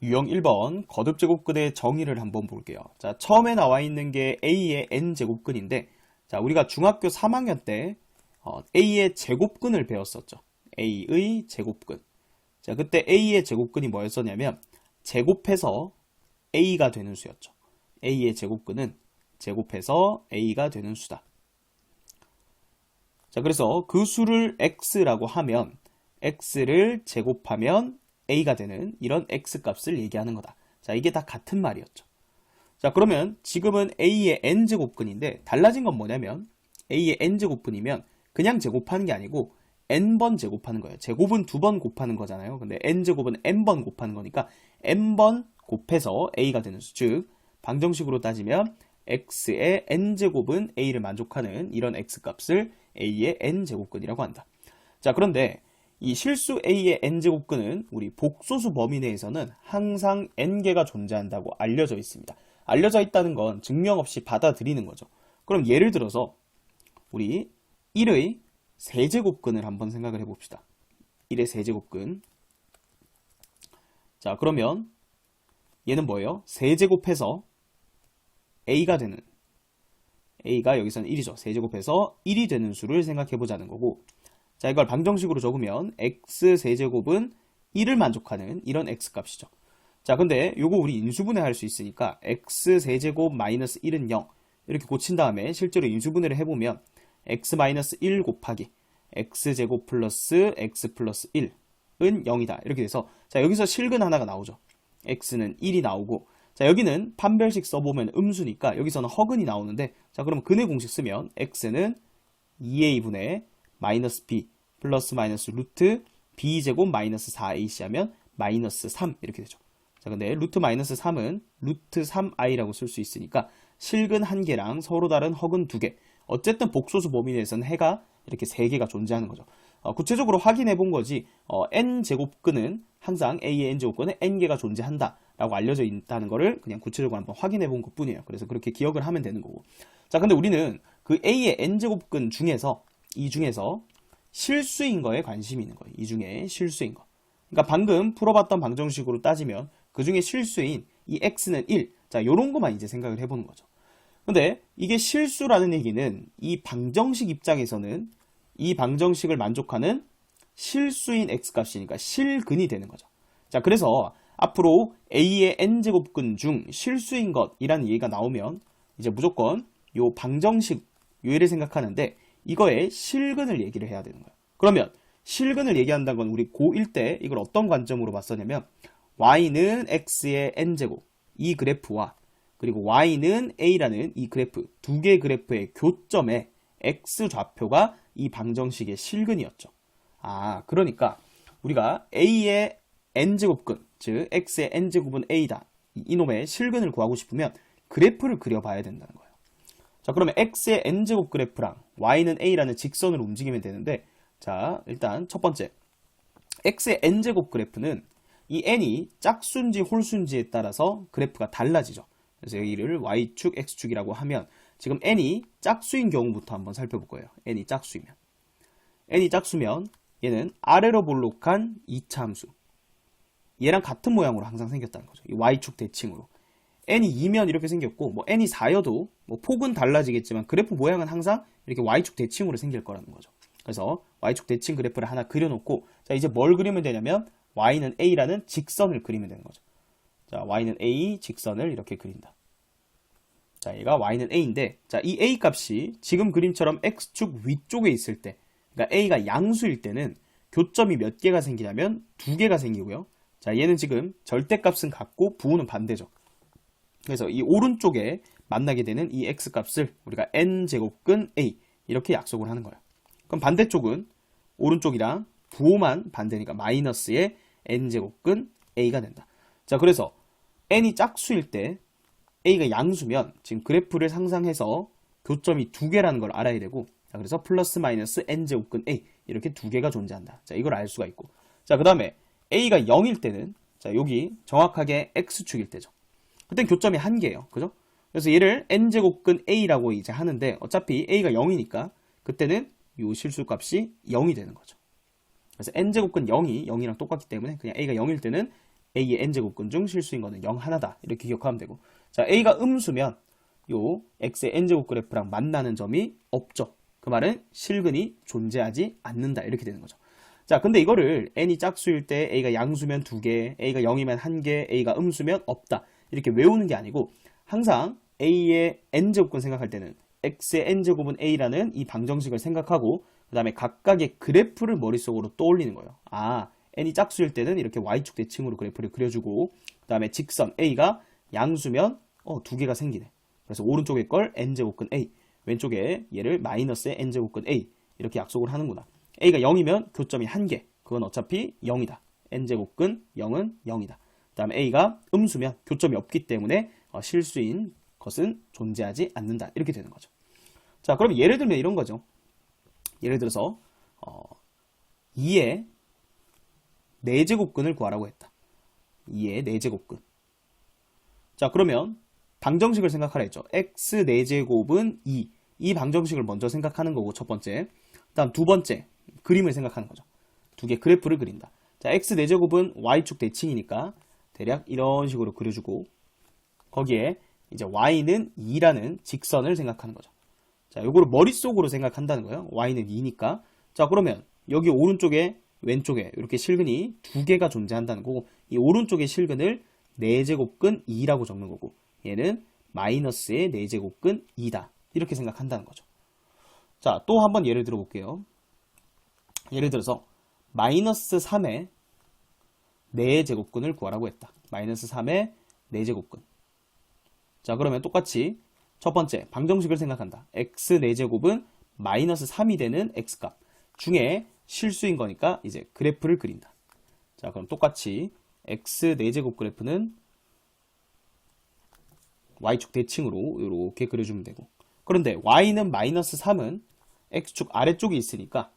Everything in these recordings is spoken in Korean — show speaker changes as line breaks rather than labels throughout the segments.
유형 1번 거듭제곱근의 정의를 한번 볼게요. 자, 처음에 나와 있는 게 A의 n제곱근인데, 자, 우리가 중학교 3학년 때 A의 제곱근을 배웠었죠. A의 제곱근. 자, 그때 A의 제곱근이 뭐였었냐면 제곱해서 A가 되는 수였죠. A의 제곱근은 제곱해서 A가 되는 수다. 자, 그래서 그 수를 X라고 하면 X를 제곱하면 A가 되는 이런 X값을 얘기하는 거다. 자, 이게 다 같은 말이었죠. 자, 그러면 지금은 A의 n제곱근인데 달라진 건 뭐냐면 A의 n제곱근이면 그냥 제곱하는 게 아니고 n번 제곱하는 거예요. 제곱은 2번 곱하는 거잖아요. 근데 n제곱은 n번 곱하는 거니까 n번 곱해서 A가 되는 수. 즉, 방정식으로 따지면 X의 n제곱은 A를 만족하는 이런 X값을 A의 n제곱근이라고 한다. 자, 그런데 이 실수 A의 n제곱근은 우리 복소수 범위 내에서는 항상 n개가 존재한다고 알려져 있습니다. 알려져 있다는 건 증명 없이 받아들이는 거죠. 그럼 예를 들어서 우리 1의 세제곱근을 한번 생각을 해봅시다. 1의 세제곱근. 자, 그러면 얘는 뭐예요? 세제곱해서 A가 되는, A가 여기서는 1이죠. 세제곱해서 1이 되는 수를 생각해보자는 거고, 자, 이걸 방정식으로 적으면 x세제곱은 1을 만족하는 이런 x값이죠. 자, 근데 요거 우리 인수분해 할 수 있으니까 x세제곱 마이너스 1은 0 이렇게 고친 다음에 실제로 인수분해를 해보면 x 마이너스 1 곱하기 x제곱 플러스 x 플러스 1은 0이다. 이렇게 돼서 자, 여기서 실근 하나가 나오죠. x는 1이 나오고, 자, 여기는 판별식 써보면 음수니까 여기서는 허근이 나오는데, 자, 그럼 근의 공식 쓰면 x는 2a분의 마이너스 b 플러스 마이너스 루트 b제곱 마이너스 4ac 하면 마이너스 3 이렇게 되죠. 자, 근데 루트 마이너스 3은 루트 3i라고 쓸 수 있으니까 실근 1개랑 서로 다른 허근 2개. 어쨌든 복소수 범위 내에서는 해가 이렇게 3개가 존재하는 거죠. 구체적으로 확인해 본 거지, n제곱근은 항상 A의 n제곱근은 n개가 존재한다 라고 알려져 있다는 거를 그냥 구체적으로 한번 확인해 본 것 뿐이에요. 그래서 그렇게 기억을 하면 되는 거고. 자, 근데 우리는 그 A의 n제곱근 중에서 이 중에서 실수인 거에 관심이 있는 거예요. 이 중에 실수인 거. 그러니까 방금 풀어봤던 방정식으로 따지면 그 중에 실수인 이 x는 1. 자, 요런 것만 이제 생각을 해보는 거죠. 근데 이게 실수라는 얘기는 이 방정식 입장에서는 이 방정식을 만족하는 실수인 x값이니까 실근이 되는 거죠. 자, 그래서 앞으로 A의 n제곱근 중 실수인 것이라는 얘기가 나오면 이제 무조건 요 방정식 요예를 생각하는데 이거에 실근을 얘기를 해야 되는 거예요. 그러면 실근을 얘기한다는 건 우리 고1 때 이걸 어떤 관점으로 봤었냐면 y는 x의 n제곱 이 그래프와 그리고 y는 a라는 이 그래프 두 개의 그래프의 교점에 x좌표가 이 방정식의 실근이었죠. 아, 그러니까 우리가 a의 n제곱근, 즉 x의 n제곱은 a다. 이놈의 실근을 구하고 싶으면 그래프를 그려봐야 된다는 거예요. 자, 그러면 x의 n제곱 그래프랑 y는 a라는 직선으로 움직이면 되는데, 자, 일단 첫 번째 x의 n제곱 그래프는 이 n이 짝수인지 홀수인지에 따라서 그래프가 달라지죠. 그래서 여기를 y축, x축이라고 하면 지금 n이 짝수인 경우부터 한번 살펴볼 거예요. n이 짝수이면. n이 짝수면 얘는 아래로 볼록한 2차 함수. 얘랑 같은 모양으로 항상 생겼다는 거죠. 이 y축 대칭으로. n이 2면 이렇게 생겼고, 뭐 n이 4여도 뭐 폭은 달라지겠지만 그래프 모양은 항상 이렇게 y축 대칭으로 생길 거라는 거죠. 그래서 y축 대칭 그래프를 하나 그려놓고, 자, 이제 뭘 그리면 되냐면 y는 a라는 직선을 그리면 되는 거죠. 자, y는 a 직선을 이렇게 그린다. 자, 얘가 y는 a인데, 자, 이 a 값이 지금 그림처럼 x축 위쪽에 있을 때, 그러니까 a가 양수일 때는 교점이 몇 개가 생기냐면 2개가 생기고요. 자, 얘는 지금 절대값은 같고 부호는 반대죠. 그래서 이 오른쪽에 만나게 되는 이 x값을 우리가 n제곱근 a 이렇게 약속을 하는 거예요. 그럼 반대쪽은 오른쪽이랑 부호만 반대니까 마이너스의 n제곱근 a가 된다. 자, 그래서 n이 짝수일 때 a가 양수면 지금 그래프를 상상해서 교점이 2개라는 걸 알아야 되고, 자, 그래서 플러스 마이너스 n제곱근 a 이렇게 2개가 존재한다. 자, 이걸 알 수가 있고, 자, 그 다음에 a가 0일 때는, 자, 여기 정확하게 x축일 때죠. 그땐 교점이 1개예요. 그죠? 그래서 얘를 n제곱근 a라고 이제 하는데 어차피 a가 0이니까 그때는 이 실수값이 0이 되는 거죠. 그래서 n제곱근 0이 0이랑 똑같기 때문에 그냥 a가 0일 때는 A의 n제곱근 중 실수인 거는 0 하나다. 이렇게 기억하면 되고. 자, A가 음수면 요 X의 n제곱 그래프랑 만나는 점이 없죠. 그 말은 실근이 존재하지 않는다. 이렇게 되는 거죠. 자, 근데 이거를 n이 짝수일 때 A가 양수면 2개, A가 0이면 1개, A가 음수면 없다. 이렇게 외우는 게 아니고 항상 A의 n제곱근 생각할 때는 X의 n제곱은 A라는 이 방정식을 생각하고 그 다음에 각각의 그래프를 머릿속으로 떠올리는 거예요. 아, n이 짝수일 때는 이렇게 y축 대칭으로 그래프를 그려주고 그 다음에 직선 A가 양수면 2개가 생기네. 그래서 오른쪽에 걸 n제곱근 A, 왼쪽에 얘를 마이너스의 n제곱근 A 이렇게 약속을 하는구나. A가 0이면 교점이 1개. 그건 어차피 0이다. n제곱근 0은 0이다. 그 다음에 A가 음수면 교점이 없기 때문에 실수인 것은 존재하지 않는다. 이렇게 되는 거죠. 자, 그럼 예를 들면 이런 거죠. 예를 들어서 2의 4제곱근을 구하라고 했다. 2의 4제곱근. 자, 그러면 방정식을 생각하라 했죠. x 4제곱은 2. 이 방정식을 먼저 생각하는 거고 첫 번째. 그 다음 두 번째 그림을 생각하는 거죠. 두 개 그래프를 그린다. 자, x 4제곱은 y축 대칭이니까 대략 이런 식으로 그려주고 거기에 이제 y는 2라는 직선을 생각하는 거죠. 자, 요거를 머릿속으로 생각한다는 거예요. y는 2니까. 자, 그러면 여기 오른쪽에 왼쪽에 이렇게 실근이 2개가 존재한다는 거고 이 오른쪽의 실근을 4제곱근 2라고 적는 거고 얘는 마이너스의 4제곱근 2다. 이렇게 생각한다는 거죠. 자, 또 한번 예를 들어 볼게요. 예를 들어서 마이너스 3의 4제곱근을 구하라고 했다. 마이너스 3의 4제곱근. 자, 그러면 똑같이 첫 번째 방정식을 생각한다. x 4제곱은 마이너스 3이 되는 x값 중에 실수인 거니까 이제 그래프를 그린다. 자, 그럼 똑같이 x 4제곱 그래프는 y축 대칭으로 이렇게 그려주면 되고 그런데 y는 마이너스 3은 x축 아래쪽에 있으니까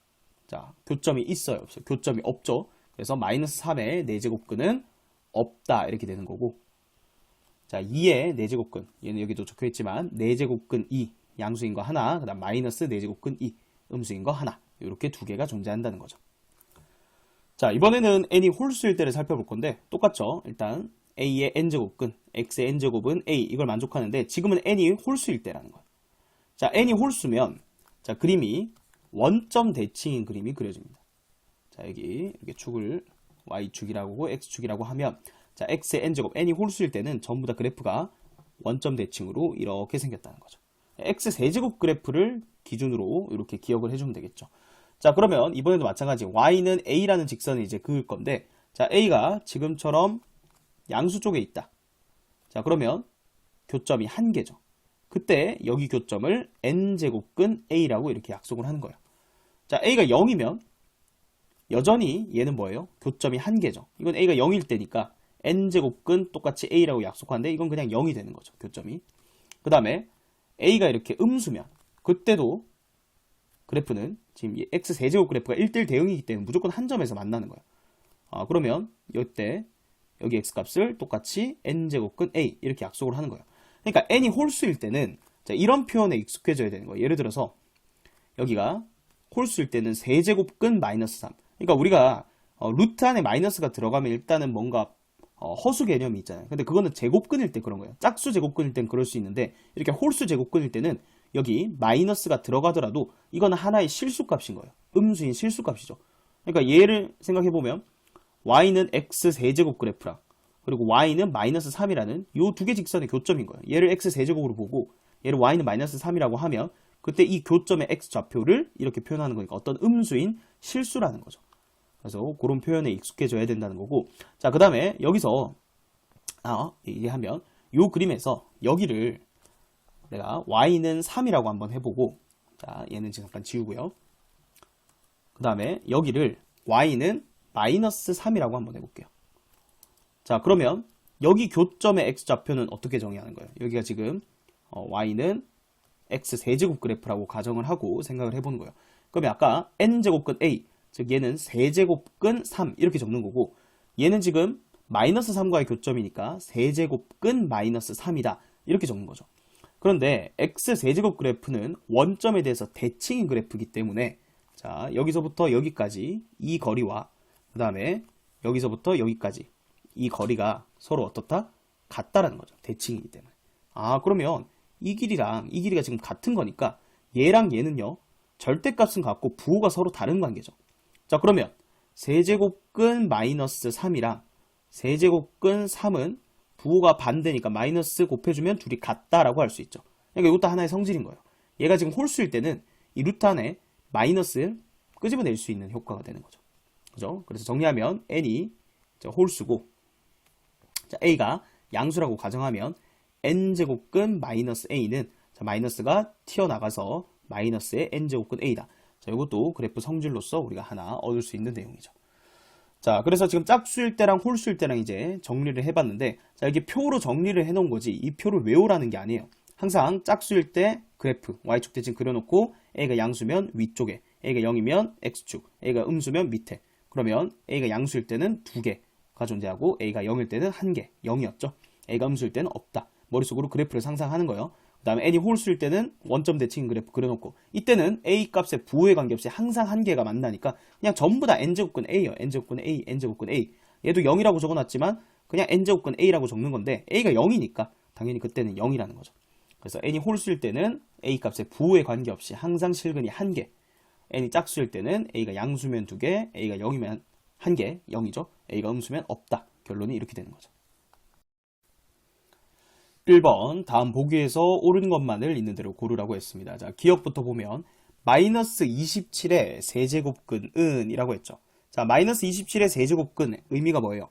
자, 교점이 있어요? 없어요? 교점이 없죠? 그래서 마이너스 3의 4제곱근은 없다. 이렇게 되는 거고 자, 2의 4제곱근 얘는 여기도 적혀있지만 4제곱근 2 양수인 거 하나 그 다음 마이너스 4제곱근 2 음수인 거 하나 이렇게 두 개가 존재한다는 거죠. 자, 이번에는 n이 홀수일 때를 살펴볼 건데 똑같죠? 일단 a의 n제곱근 x의 n제곱은 a 이걸 만족하는데 지금은 n이 홀수일 때라는 거예요. 자, n이 홀수면 자, 그림이 원점 대칭인 그림이 그려집니다. 자, 여기 이렇게 축을 y축이라고 하고 x축이라고 하면 자, x의 n제곱 n이 홀수일 때는 전부 다 그래프가 원점 대칭으로 이렇게 생겼다는 거죠. x 세제곱 그래프를 기준으로 이렇게 기억을 해주면 되겠죠. 자, 그러면 이번에도 마찬가지 y는 a라는 직선을 이제 그을 건데 자, a가 지금처럼 양수 쪽에 있다. 자, 그러면 교점이 1개죠. 그때 여기 교점을 n제곱근 a라고 이렇게 약속을 하는 거예요. 자, a가 0이면 여전히 얘는 뭐예요? 교점이 1개죠. 이건 a가 0일 때니까 n제곱근 똑같이 a라고 약속하는데 이건 그냥 0이 되는 거죠. 교점이. 그 다음에 a가 이렇게 음수면 그때도 그래프는 지금 이 x 세제곱 그래프가 1대1 대응이기 때문에 무조건 한 점에서 만나는 거예요. 그러면 이때 여기 x값을 똑같이 n제곱근 a 이렇게 약속을 하는 거예요. 그러니까 n이 홀수일 때는 자, 이런 표현에 익숙해져야 되는 거예요. 예를 들어서 여기가 홀수일 때는 세제곱근 마이너스 3. 그러니까 우리가 루트 안에 마이너스가 들어가면 일단은 뭔가 허수 개념이 있잖아요. 근데 그거는 제곱근일 때 그런 거예요. 짝수 제곱근일 땐 그럴 수 있는데 이렇게 홀수 제곱근일 때는 여기 마이너스가 들어가더라도 이거는 하나의 실수값인 거예요. 음수인 실수값이죠. 그러니까 얘를 생각해보면 y는 x 세제곱 그래프랑 그리고 y는 마이너스 3이라는 이 두 개 직선의 교점인 거예요. 얘를 x 세제곱으로 보고 얘를 y는 마이너스 3이라고 하면 그때 이 교점의 x 좌표를 이렇게 표현하는 거니까 어떤 음수인 실수라는 거죠. 그래서 그런 표현에 익숙해져야 된다는 거고 자, 그 다음에 여기서 얘기하면 이 그림에서 여기를 내가 y는 3이라고 한번 해보고 자, 얘는 잠깐 지우고요. 그 다음에 여기를 y는 마이너스 3이라고 한번 해볼게요. 자, 그러면 여기 교점의 x좌표는 어떻게 정의하는 거예요? 여기가 지금 y는 x 세제곱 그래프라고 가정을 하고 생각을 해보는 거예요. 그러면 아까 n제곱근 a 즉 얘는 세제곱근 3 이렇게 적는 거고 얘는 지금 마이너스 3과의 교점이니까 세제곱근 마이너스 3이다 이렇게 적는 거죠. 그런데 x 세제곱 그래프는 원점에 대해서 대칭인 그래프이기 때문에 자, 여기서부터 여기까지 이 거리와 그 다음에 여기서부터 여기까지 이 거리가 서로 어떻다? 같다라는 거죠. 대칭이기 때문에. 아, 그러면 이 길이랑 이 길이가 지금 같은 거니까 얘랑 얘는요, 절대값은 같고 부호가 서로 다른 관계죠. 자, 그러면 세제곱근 마이너스 3이랑 세제곱근 3은 부호가 반대니까 마이너스 곱해주면 둘이 같다라고 할 수 있죠. 그러니까 이것도 하나의 성질인 거예요. 얘가 지금 홀수일 때는 이 루트 안에 마이너스 끄집어낼 수 있는 효과가 되는 거죠. 그죠? 그래서 정리하면 n이 홀수고, 자, a가 양수라고 가정하면 n제곱근 마이너스 a는 마이너스가 튀어나가서 마이너스의 n제곱근 a다. 자, 이것도 그래프 성질로서 우리가 하나 얻을 수 있는 내용이죠. 자, 그래서 지금 짝수일 때랑 홀수일 때랑 이제 정리를 해봤는데, 자, 이게 표로 정리를 해놓은 거지 이 표를 외우라는 게 아니에요. 항상 짝수일 때 그래프 y축 대칭 그려놓고 a가 양수면 위쪽에, a가 0이면 x축, a가 음수면 밑에. 그러면 a가 양수일 때는 2개가 존재하고 a가 0일 때는 1개, 0이었죠. a가 음수일 때는 없다. 머릿속으로 그래프를 상상하는 거예요. 그 다음에 n이 홀수일 때는 원점 대칭 그래프 그려놓고, 이때는 a 값의 부호에 관계없이 항상 1개가 만나니까 그냥 전부 다 n제곱근 a예요. n제곱근 a, n제곱근 a. 얘도 0이라고 적어놨지만 그냥 n제곱근 a라고 적는 건데 a가 0이니까 당연히 그때는 0이라는 거죠. 그래서 n이 홀수일 때는 a 값의 부호에 관계없이 항상 실근이 1개, n이 짝수일 때는 a가 양수면 2개, a가 0이면 1개, 0이죠. a가 음수면 없다. 결론이 이렇게 되는 거죠. 1번 다음 보기에서 옳은 것만을 있는 대로 고르라고 했습니다. 자, 기억부터 보면 마이너스 27의 세제곱근은 이라고 했죠. 자, 마이너스 27의 세제곱근 의미가 뭐예요?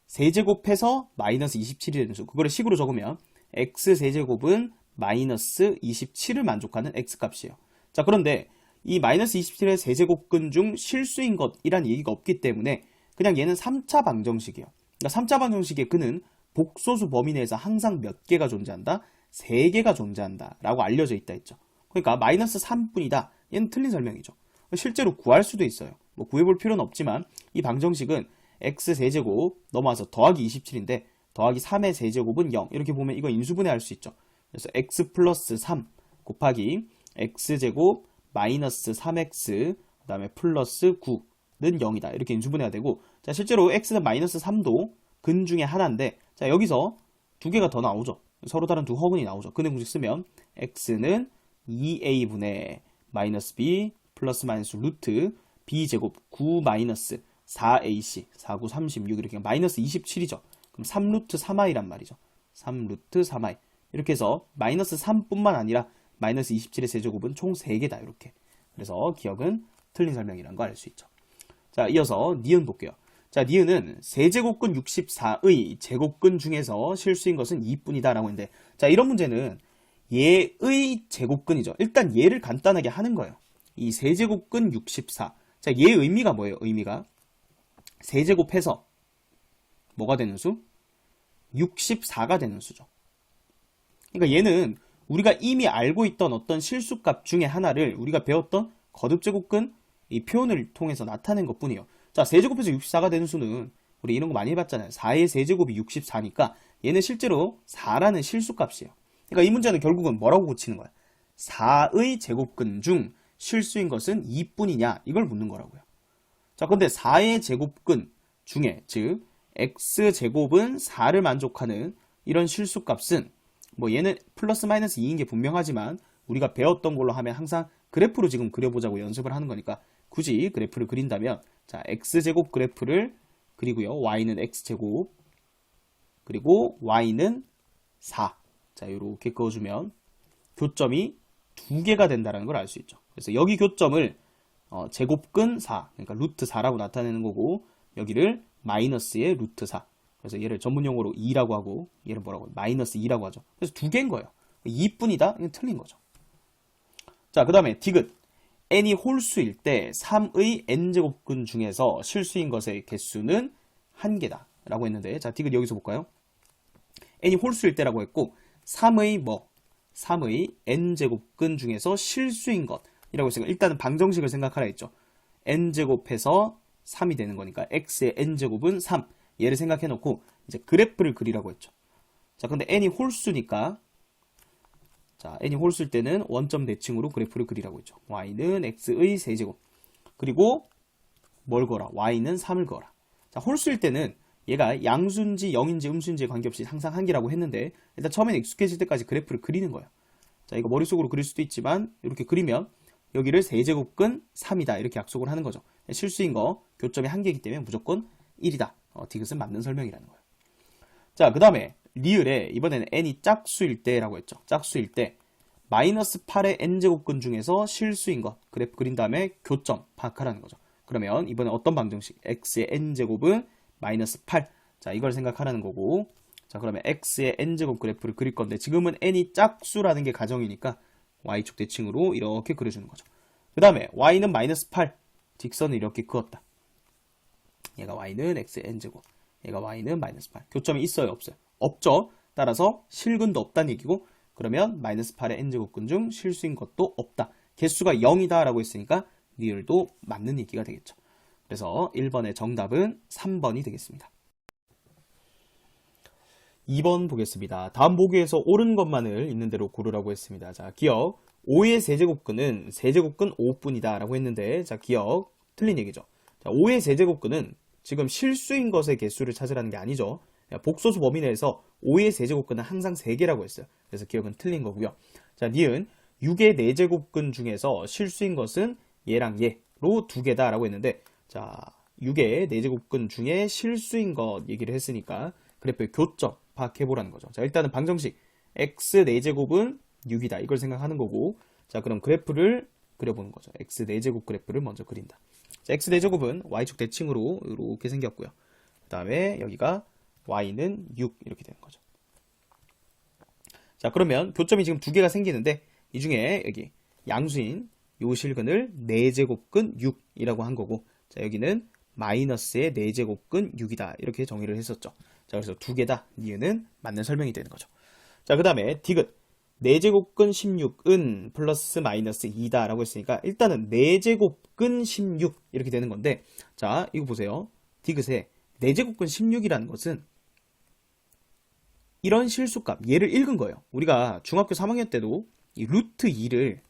세제곱해서 마이너스 27이 되는 수. 그거를 식으로 적으면 x세제곱은 마이너스 27을 만족하는 x값이에요. 자, 그런데 이 마이너스 27의 세제곱근 중 실수인 것이란 얘기가 없기 때문에 그냥 얘는 3차 방정식이에요. 그러니까 3차 방정식의 근은 복소수 범위 내에서 항상 몇 개가 존재한다? 3개가 존재한다 라고 알려져 있다 했죠. 그러니까 마이너스 3뿐이다. 얘는 틀린 설명이죠. 실제로 구할 수도 있어요. 뭐 구해볼 필요는 없지만 이 방정식은 x세제곱 넘어와서 더하기 27인데 더하기 3의 세제곱은 0. 이렇게 보면 이거 인수분해할 수 있죠. 그래서 x 플러스 3 곱하기 x제곱 마이너스 3x 그 다음에 플러스 9는 0이다. 이렇게 인수분해가 되고, 자, 실제로 x는 마이너스 3도 근 중에 하나인데, 자, 여기서 두 개가 더 나오죠. 서로 다른 두 허근이 나오죠. 근의 공식 쓰면 x는 2a분의 마이너스 b 플러스 마이너스 루트 b제곱 9 마이너스 4ac 4, 9, 36 이렇게 마이너스 27이죠. 그럼 3루트 3i란 말이죠. 3루트 3i 이렇게 해서 마이너스 3뿐만 아니라 마이너스 27의 세제곱은 총 3개다. 이렇게. 그래서 기억은 틀린 설명이라는 거 알 수 있죠. 자, 이어서 니은 볼게요. 자, 니은은 세제곱근 64의 제곱근 중에서 실수인 것은 2뿐이다 라고 했는데, 자, 이런 문제는 얘의 제곱근이죠. 일단 얘를 간단하게 하는 거예요. 이 세제곱근 64. 자, 얘의 의미가 뭐예요? 의미가 세제곱해서 뭐가 되는 수? 64가 되는 수죠. 그러니까 얘는 우리가 이미 알고 있던 어떤 실수값 중에 하나를 우리가 배웠던 거듭제곱근 이 표현을 통해서 나타낸 것 뿐이에요. 자, 세제곱해서 64가 되는 수는 우리 이런 거 많이 해봤잖아요. 4의 세제곱이 64니까 얘는 실제로 4라는 실수값이에요. 그러니까 이 문제는 결국은 뭐라고 고치는 거야? 4의 제곱근 중 실수인 것은 2뿐이냐? 이걸 묻는 거라고요. 자, 근데 4의 제곱근 중에, 즉 x제곱은 4를 만족하는 이런 실수값은 뭐 얘는 플러스 마이너스 2인 게 분명하지만 우리가 배웠던 걸로 하면 항상 그래프로 지금 그려보자고 연습을 하는 거니까 굳이 그래프를 그린다면, 자, x제곱 그래프를 그리고요. y는 x제곱 그리고 y는 4. 자, 이렇게 그어주면 교점이 2개가 된다는 걸 알 수 있죠. 그래서 여기 교점을 제곱근 4, 그러니까 루트 4라고 나타내는 거고, 여기를 마이너스의 루트 4. 그래서 얘를 전문용어로 2라고 하고, 얘를 뭐라고 해요? 마이너스 2라고 하죠. 그래서 2개인 거예요. 2뿐이다? 이건 틀린 거죠. 자, 그 다음에 디귿. n이 홀수일 때 3의 n제곱근 중에서 실수인 것의 개수는 1개다. 라고 했는데, 자, 디귿 여기서 볼까요? n이 홀수일 때라고 했고, 3의 n제곱근 중에서 실수인 것이라고 했으니까 일단은 방정식을 생각하라 했죠. n제곱해서 3이 되는 거니까 x의 n제곱은 3. 얘를 생각해 놓고 이제 그래프를 그리라고 했죠. 자, 근데 n이 홀수니까, 자, n이 홀수일 때는 원점 대칭으로 그래프를 그리라고 했죠. y는 x의 세제곱. 그리고 뭘 그어라? y는 3을 그어라. 자, 홀수일 때는 얘가 양수인지 0인지 음수인지에 관계없이 항상 한계라고 했는데 일단 처음에는 익숙해질 때까지 그래프를 그리는 거예요. 자, 이거 머릿속으로 그릴 수도 있지만 이렇게 그리면 여기를 세제곱근 3이다 이렇게 약속을 하는 거죠. 실수인 거 교점이 한계이기 때문에 무조건 1이다. 디귿은 맞는 설명이라는 거예요. 자, 그 다음에 리을에 이번에는 n이 짝수일 때라고 했죠. 짝수일 때 마이너스 8의 n제곱근 중에서 실수인 것 그래프 그린 다음에 교점 파악하라는 거죠. 그러면 이번에 어떤 방정식? x의 n제곱은 마이너스 8. 자, 이걸 생각하라는 거고, 자, 그러면 x의 n제곱 그래프를 그릴 건데 지금은 n이 짝수라는 게 가정이니까 y축 대칭으로 이렇게 그려주는 거죠. 그 다음에 y는 마이너스 8. 직선을 이렇게 그었다. 얘가 y는 x의 n제곱, 얘가 y는 마이너스 8. 교점이 있어요? 없어요? 없죠. 따라서 실근도 없다는 얘기고, 그러면 마이너스 8의 n제곱근 중 실수인 것도 없다. 개수가 0이다 라고 했으니까 리을도 맞는 얘기가 되겠죠. 그래서 1번의 정답은 3번이 되겠습니다. 2번 보겠습니다. 다음 보기에서 옳은 것만을 있는 대로 고르라고 했습니다. 자, 기억 5의 세제곱근은 세제곱근 5뿐이다 라고 했는데, 자, 기억 틀린 얘기죠. 자, 5의 세제곱근은 지금 실수인 것의 개수를 찾으라는 게 아니죠. 복소수 범위 내에서 5의 세제곱근은 항상 3개라고 했어요. 그래서 기억은 틀린 거고요. 자, 니은 6의 4제곱근 중에서 실수인 것은 얘랑 얘로 2개다 라고 했는데, 자, 6의 4제곱근 중에 실수인 것 얘기를 했으니까 그래프의 교점 파악해보라는 거죠. 자, 일단은 방정식 x 4제곱은 6이다 이걸 생각하는 거고, 자, 그럼 그래프를 그려보는 거죠. x 4제곱 그래프를 먼저 그린다. 자, x 4제곱은 y축 대칭으로 이렇게 생겼고요. 그 다음에 여기가 y는 6 이렇게 되는 거죠. 자, 그러면 교점이 지금 2개가 생기는데 이 중에 여기 양수인 요 실근을 4제곱근 6이라고 한 거고, 자, 여기는 마이너스의 4제곱근 6이다 이렇게 정의를 했었죠. 자, 그래서 2개다. 니은은 맞는 설명이 되는 거죠. 자, 그 다음에 디귿 4제곱근 16은 플러스 마이너스 2다 라고 했으니까 일단은 4제곱근 16 이렇게 되는 건데, 자, 이거 보세요. 디귿에 4제곱근 16이라는 것은 이런 실수값 얘를 읽은 거예요. 우리가 중학교 3학년 때도 이 루트 2를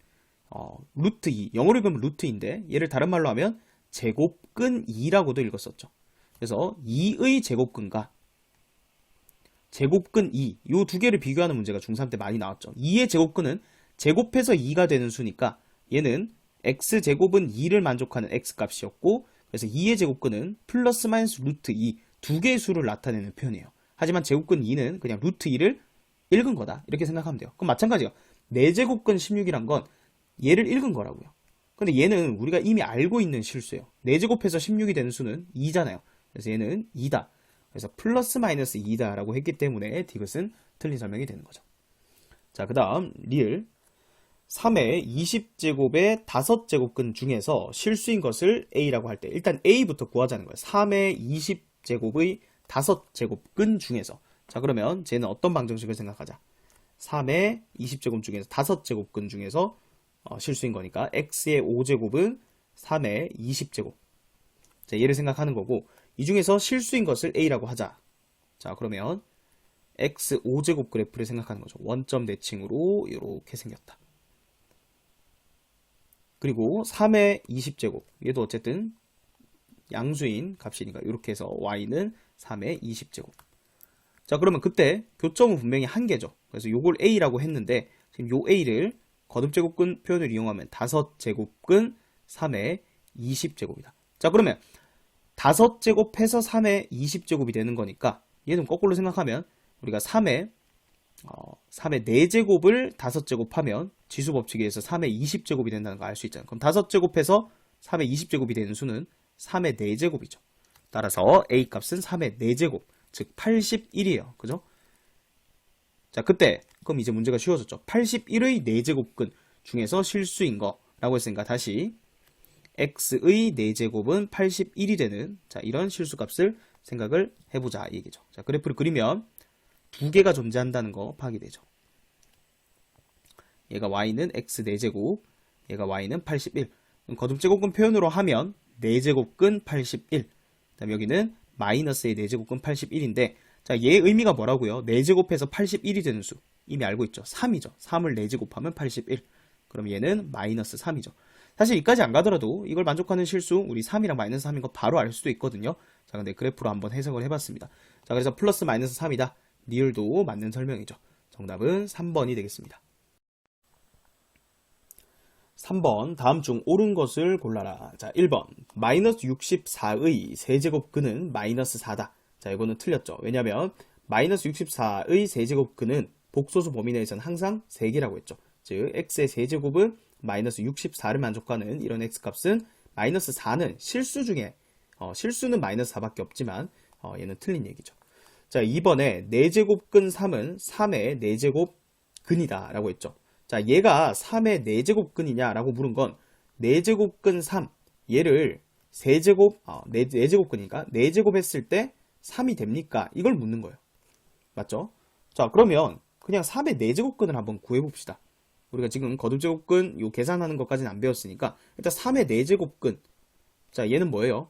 루트 2 영어로 읽으면 루트 2인데 얘를 다른 말로 하면 제곱근 2라고도 읽었었죠. 그래서 2의 제곱근과 제곱근 2, 요 두 개를 비교하는 문제가 중3 때 많이 나왔죠. 2의 제곱근은 제곱해서 2가 되는 수니까 얘는 x제곱은 2를 만족하는 x값이었고, 그래서 2의 제곱근은 플러스 마이너스 루트 2, 두 개의 수를 나타내는 표현이에요. 하지만 제곱근 2는 그냥 루트 2를 읽은 거다 이렇게 생각하면 돼요. 그럼 마찬가지예요. 4제곱근 16이란 건 얘를 읽은 거라고요. 근데 얘는 우리가 이미 알고 있는 실수예요. 4제곱해서 16이 되는 수는 2잖아요. 그래서 얘는 2다. 그래서 플러스 마이너스 2다 라고 했기 때문에 디귿은 틀린 설명이 되는 거죠. 자, 그 다음 리을 3의 20제곱의 5제곱근 중에서 실수인 것을 A라고 할 때 일단 A부터 구하자는 거예요. 3의 20제곱의 5제곱근 중에서. 자, 그러면 쟤는 어떤 방정식을 생각하자. 3의 20제곱 중에서 5제곱근 중에서 실수인 거니까 x의 5제곱은 3의 20제곱. 자, 얘를 생각하는 거고, 이 중에서 실수인 것을 A라고 하자. 자, 그러면 x 5제곱 그래프를 생각하는 거죠. 원점 대칭으로 이렇게 생겼다. 그리고 3의 20제곱. 얘도 어쨌든 양수인 값이니까 이렇게 해서 y는 3의 20제곱. 자, 그러면 그때 교점은 분명히 한 개죠. 그래서 요걸 A라고 했는데 지금 요 A를 거듭제곱근 표현을 이용하면 5제곱근 3의 20제곱이다. 자, 그러면 5제곱해서 3의 20제곱이 되는 거니까 얘는 거꾸로 생각하면 우리가 3의 4제곱을 5제곱하면 지수법칙에 의해서 3의 20제곱이 된다는 거 알 수 있잖아요. 그럼 5제곱해서 3의 20제곱이 되는 수는 3의 4제곱이죠. 따라서 A 값은 3의 4제곱, 즉 81이에요. 그죠? 자, 그때 그럼 이제 문제가 쉬워졌죠. 81의 4제곱근 중에서 실수인 거라고 했으니까 다시 x의 4제곱은 81이 되는, 자, 이런 실수값을 생각을 해보자 이 얘기죠. 자, 그래프를 그리면 두 개가 존재한다는 거 파악이 되죠. 얘가 y는 x 4제곱, 얘가 y는 81. 거듭제곱근 표현으로 하면 4제곱근 81. 그다음 여기는 마이너스의 4제곱근 81인데, 자, 얘 의미가 뭐라고요? 4제곱해서 81이 되는 수 이미 알고 있죠. 3이죠. 3을 4제곱하면 81. 그럼 얘는 마이너스 3이죠. 사실 이까지 안 가더라도 이걸 만족하는 실수 우리 3이랑 마이너스 3인 거 바로 알 수도 있거든요. 자, 근데 그래프로 한번 해석을 해봤습니다. 자, 그래서 플러스 마이너스 3이다. 리을도 맞는 설명이죠. 정답은 3번이 되겠습니다. 3번 다음 중 옳은 것을 골라라. 자, 1번 마이너스 64의 세제곱근은 마이너스 4다. 자, 이거는 틀렸죠. 왜냐면 마이너스 64의 세제곱근은 복소수 범위 내에서는 항상 3개라고 했죠. 즉 x의 세제곱은 마이너스 64를 만족하는 이런 x값은 마이너스 4는 실수 중에 실수는 마이너스 4밖에 없지만 얘는 틀린 얘기죠. 자, 2번에 4제곱근 3은 3의 4제곱근이다 라고 했죠. 자, 얘가 3의 4제곱근이냐 라고 물은 건 4제곱근 3 얘를 4제곱근이니까 4제곱 했을 때 3이 됩니까? 이걸 묻는 거예요. 맞죠? 자, 그러면 그냥 3의 4제곱근을 한번 구해봅시다. 우리가 지금 거듭제곱근 요 계산하는 것까지는 안 배웠으니까 일단 3의 4제곱근. 자, 얘는 뭐예요?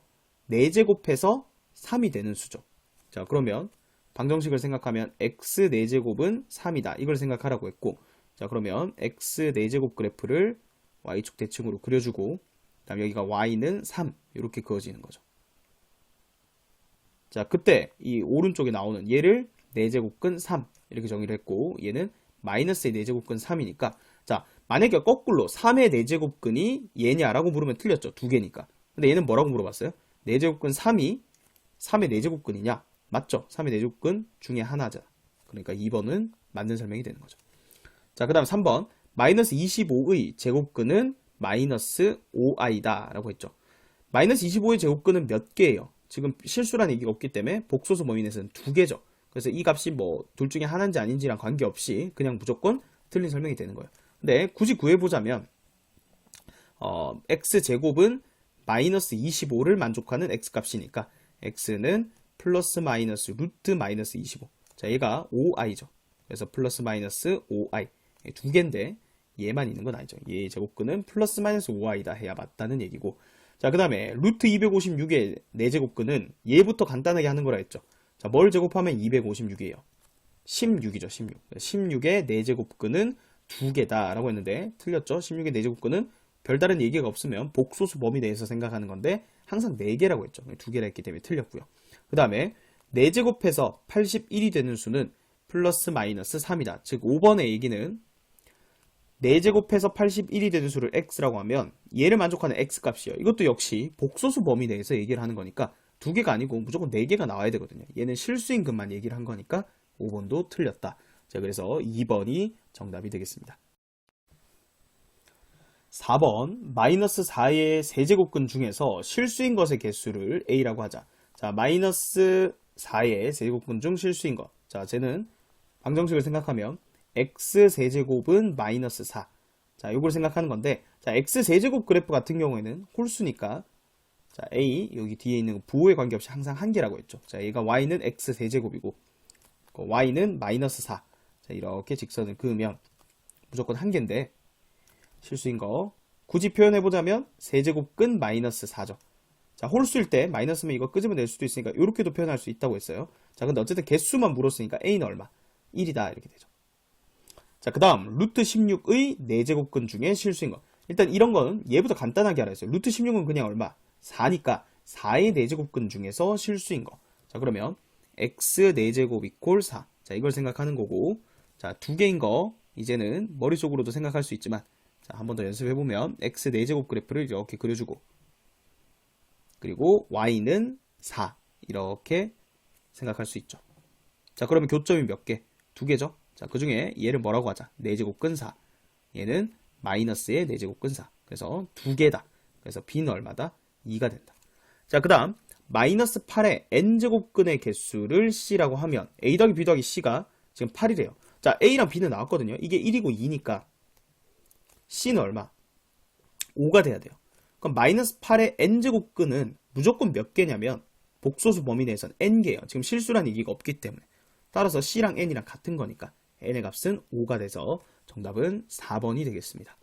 4제곱해서 3이 되는 수죠. 자, 그러면 방정식을 생각하면 x 4제곱은 3이다. 이걸 생각하라고 했고, 자, 그러면 x 4제곱 그래프를 y축 대칭으로 그려주고, 그다음 여기가 y는 3 이렇게 그어지는 거죠. 자, 그때 이 오른쪽에 나오는 얘를 4제곱근 3 이렇게 정의를 했고, 얘는 마이너스의 4제곱근 3이니까, 자, 만약에 거꾸로 3의 4제곱근이 얘냐라고 물으면 틀렸죠. 두 개니까. 근데 얘는 뭐라고 물어봤어요? 4제곱근 3이 3의 4제곱근이냐? 맞죠? 3의 4제곱근 중에 하나죠. 그러니까 2번은 맞는 설명이 되는 거죠. 자, 그 다음 3번 마이너스 25의 제곱근은 마이너스 5i다 라고 했죠. 마이너스 25의 제곱근은 몇 개예요? 지금 실수라는 얘기가 없기 때문에 복소수 범위 내에서는 2개죠. 그래서 이 값이 뭐 둘 중에 하나인지 아닌지랑 관계없이 그냥 무조건 틀린 설명이 되는 거예요. 근데 굳이 구해보자면 x제곱은 마이너스 25를 만족하는 x값이니까 x는 플러스 마이너스 루트 마이너스 25. 자, 얘가 5i죠. 그래서 플러스 마이너스 5i. 두 개인데 얘만 있는 건 아니죠. 얘 제곱근은 플러스 마이너스 5i다 해야 맞다는 얘기고. 자, 그 다음에 루트 256의 4제곱근은 얘부터 간단하게 하는 거라 했죠. 자, 뭘 제곱하면 256이에요. 16이죠. 16. 16의 4제곱근은 2개다 라고 했는데 틀렸죠. 16의 4제곱근은 별다른 얘기가 없으면 복소수 범위 내에서 생각하는 건데 항상 4개라고 했죠. 2개라 했기 때문에 틀렸고요. 그 다음에 4제곱해서 81이 되는 수는 플러스 마이너스 3이다. 즉 5번의 얘기는 4제곱해서 81이 되는 수를 x라고 하면 얘를 만족하는 x값이요. 이것도 역시 복소수 범위 내에서 얘기를 하는 거니까 2개가 아니고 무조건 4개가 나와야 되거든요. 얘는 실수인 것만 얘기를 한 거니까 5번도 틀렸다. 자, 그래서 2번이 정답이 되겠습니다. 4번 마이너스 4의 세제곱근 중에서 실수인 것의 개수를 a라고 하자. 자, 마이너스 4의 세제곱근 중 실수인 것. 자, 쟤는 방정식을 생각하면 x 세제곱은 마이너스 4. 자, 이걸 생각하는 건데, 자, x 세제곱 그래프 같은 경우에는 홀수니까, 자, a 여기 뒤에 있는 부호에 관계없이 항상 한 개라고 했죠. 자, 얘가 y는 x 세제곱이고, y는 마이너스 4. 자, 이렇게 직선을 그으면 무조건 한 개인데 실수인 거 굳이 표현해보자면 세제곱근 마이너스 4죠. 자, 홀수일 때 마이너스면 이거 끄집어낼 수도 있으니까 이렇게도 표현할 수 있다고 했어요. 자, 근데 어쨌든 개수만 물었으니까 a는 얼마? 1이다 이렇게 되죠. 자, 그 다음 루트 16의 4제곱근 중에 실수인 거. 일단 이런 거는 얘부터 간단하게 알아야 했어요. 루트 16은 그냥 얼마? 4니까 4의 4제곱근 중에서 실수인 거. 자, 그러면 x 4제곱 이퀄 4. 자, 이걸 생각하는 거고, 자, 두 개인 거 이제는 머릿속으로도 생각할 수 있지만, 자, 한 번 더 연습해보면 x 4제곱 그래프를 이렇게 그려주고, 그리고 y는 4 이렇게 생각할 수 있죠. 자, 그러면 교점이 몇 개? 2개죠. 자, 그 중에 얘를 뭐라고 하자? 4제곱근 4. 얘는 마이너스의 4제곱근 4. 그래서 2개다. 그래서 b는 얼마다? 2가 된다. 자, 그 다음 마이너스 8의 n제곱근의 개수를 c라고 하면 a 더하기 b 더하기 c가 지금 8이래요. 자, a랑 b는 나왔거든요. 이게 1이고 2니까 c는 얼마? 5가 돼야 돼요. 그럼 마이너스 8의 n제곱근은 무조건 몇 개냐면 복소수 범위 내에서는 n개예요. 지금 실수란 얘기가 없기 때문에. 따라서 c랑 n이랑 같은 거니까 n의 값은 5가 돼서 정답은 4번이 되겠습니다.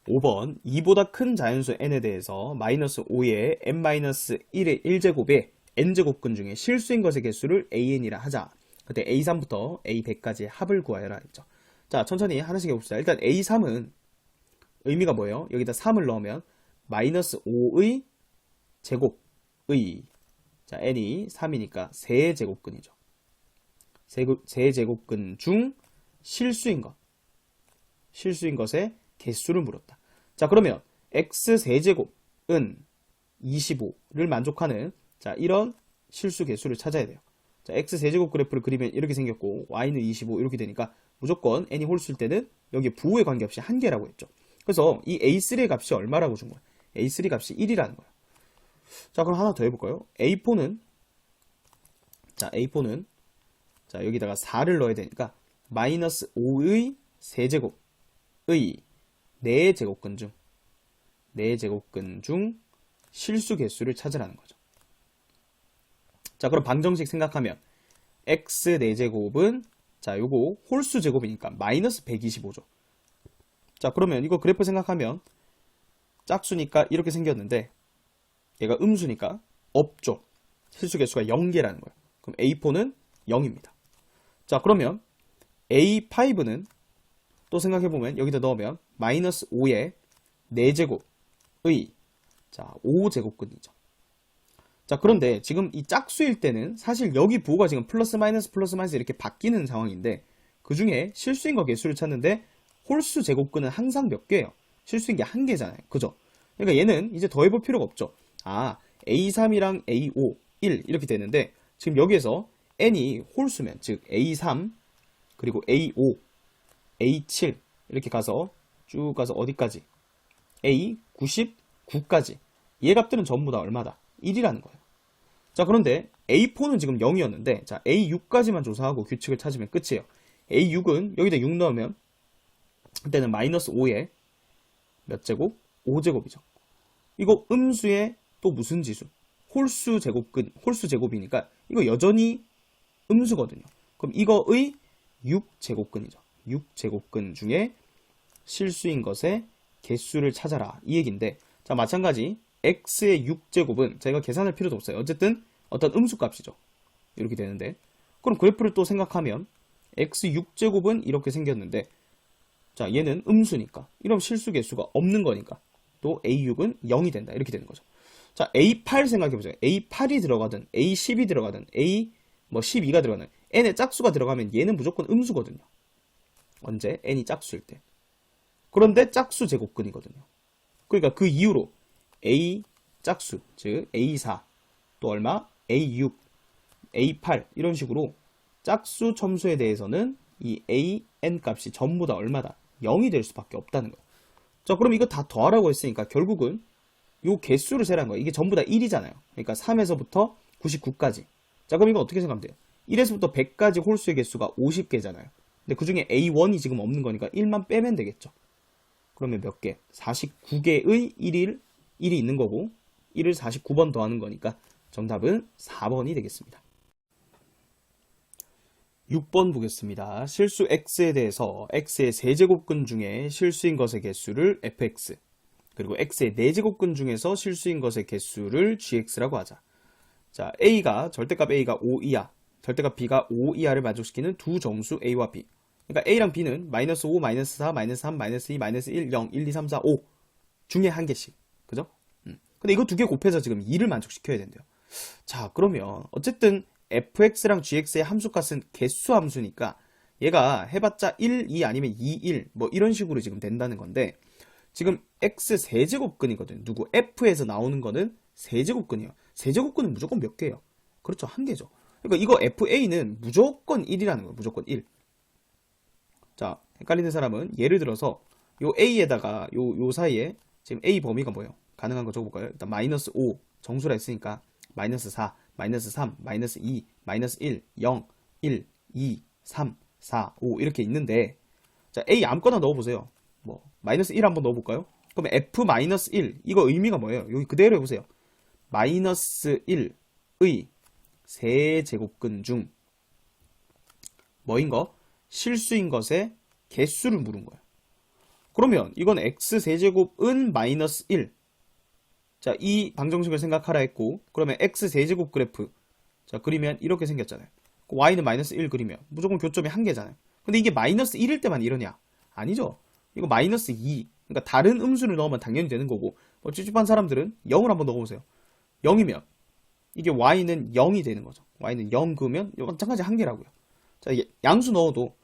5번 2보다 큰 자연수 n에 대해서 마이너스 5의 n-1의 1제곱에 n제곱근 중에 실수인 것의 개수를 an이라 하자. 그때 a3부터 a100까지의 합을 구하여라 했죠. 자, 천천히 하나씩 해봅시다. 일단 a3은 의미가 뭐예요? 여기다 3을 넣으면 마이너스 5의 제곱의, 자, n이 3이니까 세제곱근이죠. 세제곱근 중 실수인 것의 개수를 물었다. 자, 그러면 x세제곱은 25를 만족하는, 자, 이런 실수 개수를 찾아야 돼요. 자, x세제곱 그래프를 그리면 이렇게 생겼고 y는 25 이렇게 되니까 무조건 n이 홀수일 때는 여기 부호에 관계없이 한 개라고 했죠. 그래서 이 a3의 값이 얼마라고 준 거야? a3 값이 1이라는 거야. 자, 그럼 하나 더 해볼까요? a4는 자, 여기다가 4를 넣어야 되니까 마이너스 5의 세제곱의 4제곱근 중 실수 개수를 찾으라는 거죠. 자, 그럼 방정식 생각하면 x 4제곱은, 자, 요거 홀수 제곱이니까 마이너스 125죠. 자, 그러면 이거 그래프 생각하면 짝수니까 이렇게 생겼는데 얘가 음수니까 없죠. 실수 개수가 0개라는 거예요. 그럼 A4는 0입니다. 자, 그러면 A5는 또 생각해보면 여기다 넣으면 마이너스 5의 4제곱의, 자, 5제곱근이죠. 자, 그런데 지금 이 짝수일 때는 사실 여기 부호가 지금 플러스 마이너스 이렇게 바뀌는 상황인데 그 중에 실수인 거 개수를 찾는데 홀수 제곱근은 항상 몇 개예요? 실수인 게 한 개잖아요. 그죠? 그러니까 얘는 이제 더해볼 필요가 없죠. 아, A3이랑 A5, 1 이렇게 되는데 지금 여기에서 n이 홀수면, 즉 A3 그리고 A5, A7 이렇게 가서 쭉 가서 어디까지? A99까지. 얘 값들은 전부 다 얼마다? 1이라는 거예요. 자, 그런데 A4는 지금 0이었는데 자, A6까지만 조사하고 규칙을 찾으면 끝이에요. A6은 여기다 6 넣으면 그때는 마이너스 5에 몇 제곱? 5제곱이죠. 이거 음수의 또 무슨 지수? 홀수 제곱이니까 이거 여전히 음수거든요. 그럼 이거의 6제곱근이죠. 6제곱근 중에 실수인 것의 개수를 찾아라. 이 얘기인데, 자, 마찬가지 x의 6제곱은 저희가 계산할 필요도 없어요. 어쨌든 어떤 음수값이죠. 이렇게 되는데, 그럼 그래프를 또 생각하면 x 6제곱은 이렇게 생겼는데, 자, 얘는 음수니까 이러면 실수 개수가 없는 거니까 또 a6은 0이 된다. 이렇게 되는 거죠. 자, a8 생각해보세요. a8이 들어가든 a10이 들어가든 a12가 들어가든 n의 짝수가 들어가면 얘는 무조건 음수거든요. 언제? n이 짝수일 때. 그런데 짝수 제곱근이거든요. 그러니까 그 이후로 a 짝수, 즉 a4 또 얼마? a6, a8 이런 식으로 짝수 첨수에 대해서는 이 an 값이 전부 다 얼마다? 0이 될 수밖에 없다는 거예요. 자, 그럼 이거 다 더하라고 했으니까 결국은 요 개수를 세라는 거예요. 이게 전부 다 1이잖아요. 그러니까 3에서부터 99까지. 자, 그럼 이거 어떻게 생각하면 돼요? 1에서부터 100까지 홀수의 개수가 50개잖아요. 근데 그 중에 A1이 지금 없는 거니까 1만 빼면 되겠죠. 그러면 몇 개? 49개의 1이 있는 거고 1을 49번 더하는 거니까 정답은 4번이 되겠습니다. 6번 보겠습니다. 실수 x에 대해서 x의 세제곱근 중에 실수인 것의 개수를 fx, 그리고 x의 4제곱근 중에서 실수인 것의 개수를 gx라고 하자. 자, a가 절대값 a가 5 이하, 절대값 b가 5 이하를 만족시키는 두 정수 a와 b. 그러니까 a랑 b는 마이너스 5, 마이너스 4, 마이너스 3, 마이너스 2, 마이너스 1, 0, 1, 2, 3, 4, 5 중에 한 개씩. 그죠? 근데 이거 두 개 곱해서 지금 2를 만족시켜야 된대요. 자, 그러면 어쨌든 fx랑 gx의 함수값은 개수 함수니까 얘가 해봤자 1, 2 아니면 2, 1 뭐 이런 식으로 지금 된다는 건데 지금 x 세제곱근이거든요. 누구? f에서 나오는 거는 세제곱근이에요. 세제곱근은 무조건 몇 개예요? 그렇죠. 한 개죠. 그러니까 이거 fa는 무조건 1이라는 거예요. 무조건 1. 자, 헷갈리는 사람은 예를 들어서 요 a에다가 요 사이에 지금 a 범위가 뭐예요? 가능한 거 적어볼까요? 일단 마이너스 5 정수라 했으니까 마이너스 4, 마이너스 3, 마이너스 2, 마이너스 1, 0, 1, 2, 3, 4, 5 이렇게 있는데 자, a 아무거나 넣어보세요. 뭐 마이너스 1 한번 넣어볼까요? 그러면 f 마이너스 1 이거 의미가 뭐예요? 여기 그대로 해보세요. 마이너스 1의 세제곱근 중 뭐인 거? 실수인 것의 개수를 물은 거예요. 그러면 이건 x 세제곱은 마이너스 1. 자, 이 방정식을 생각하라 했고 그러면 x 세제곱 그래프 자 그리면 이렇게 생겼잖아요. y는 마이너스 1 그리면 무조건 교점이 한 개잖아요. 근데 이게 마이너스 1일 때만 이러냐? 아니죠. 이거 마이너스 2, 그러니까 다른 음수를 넣으면 당연히 되는 거고, 뭐 찝찝한 사람들은 0을 한번 넣어보세요. 0이면 이게 y는 0이 되는 거죠. y는 0 그으면 마찬가지 한 개라고요. 자, 양수 넣어도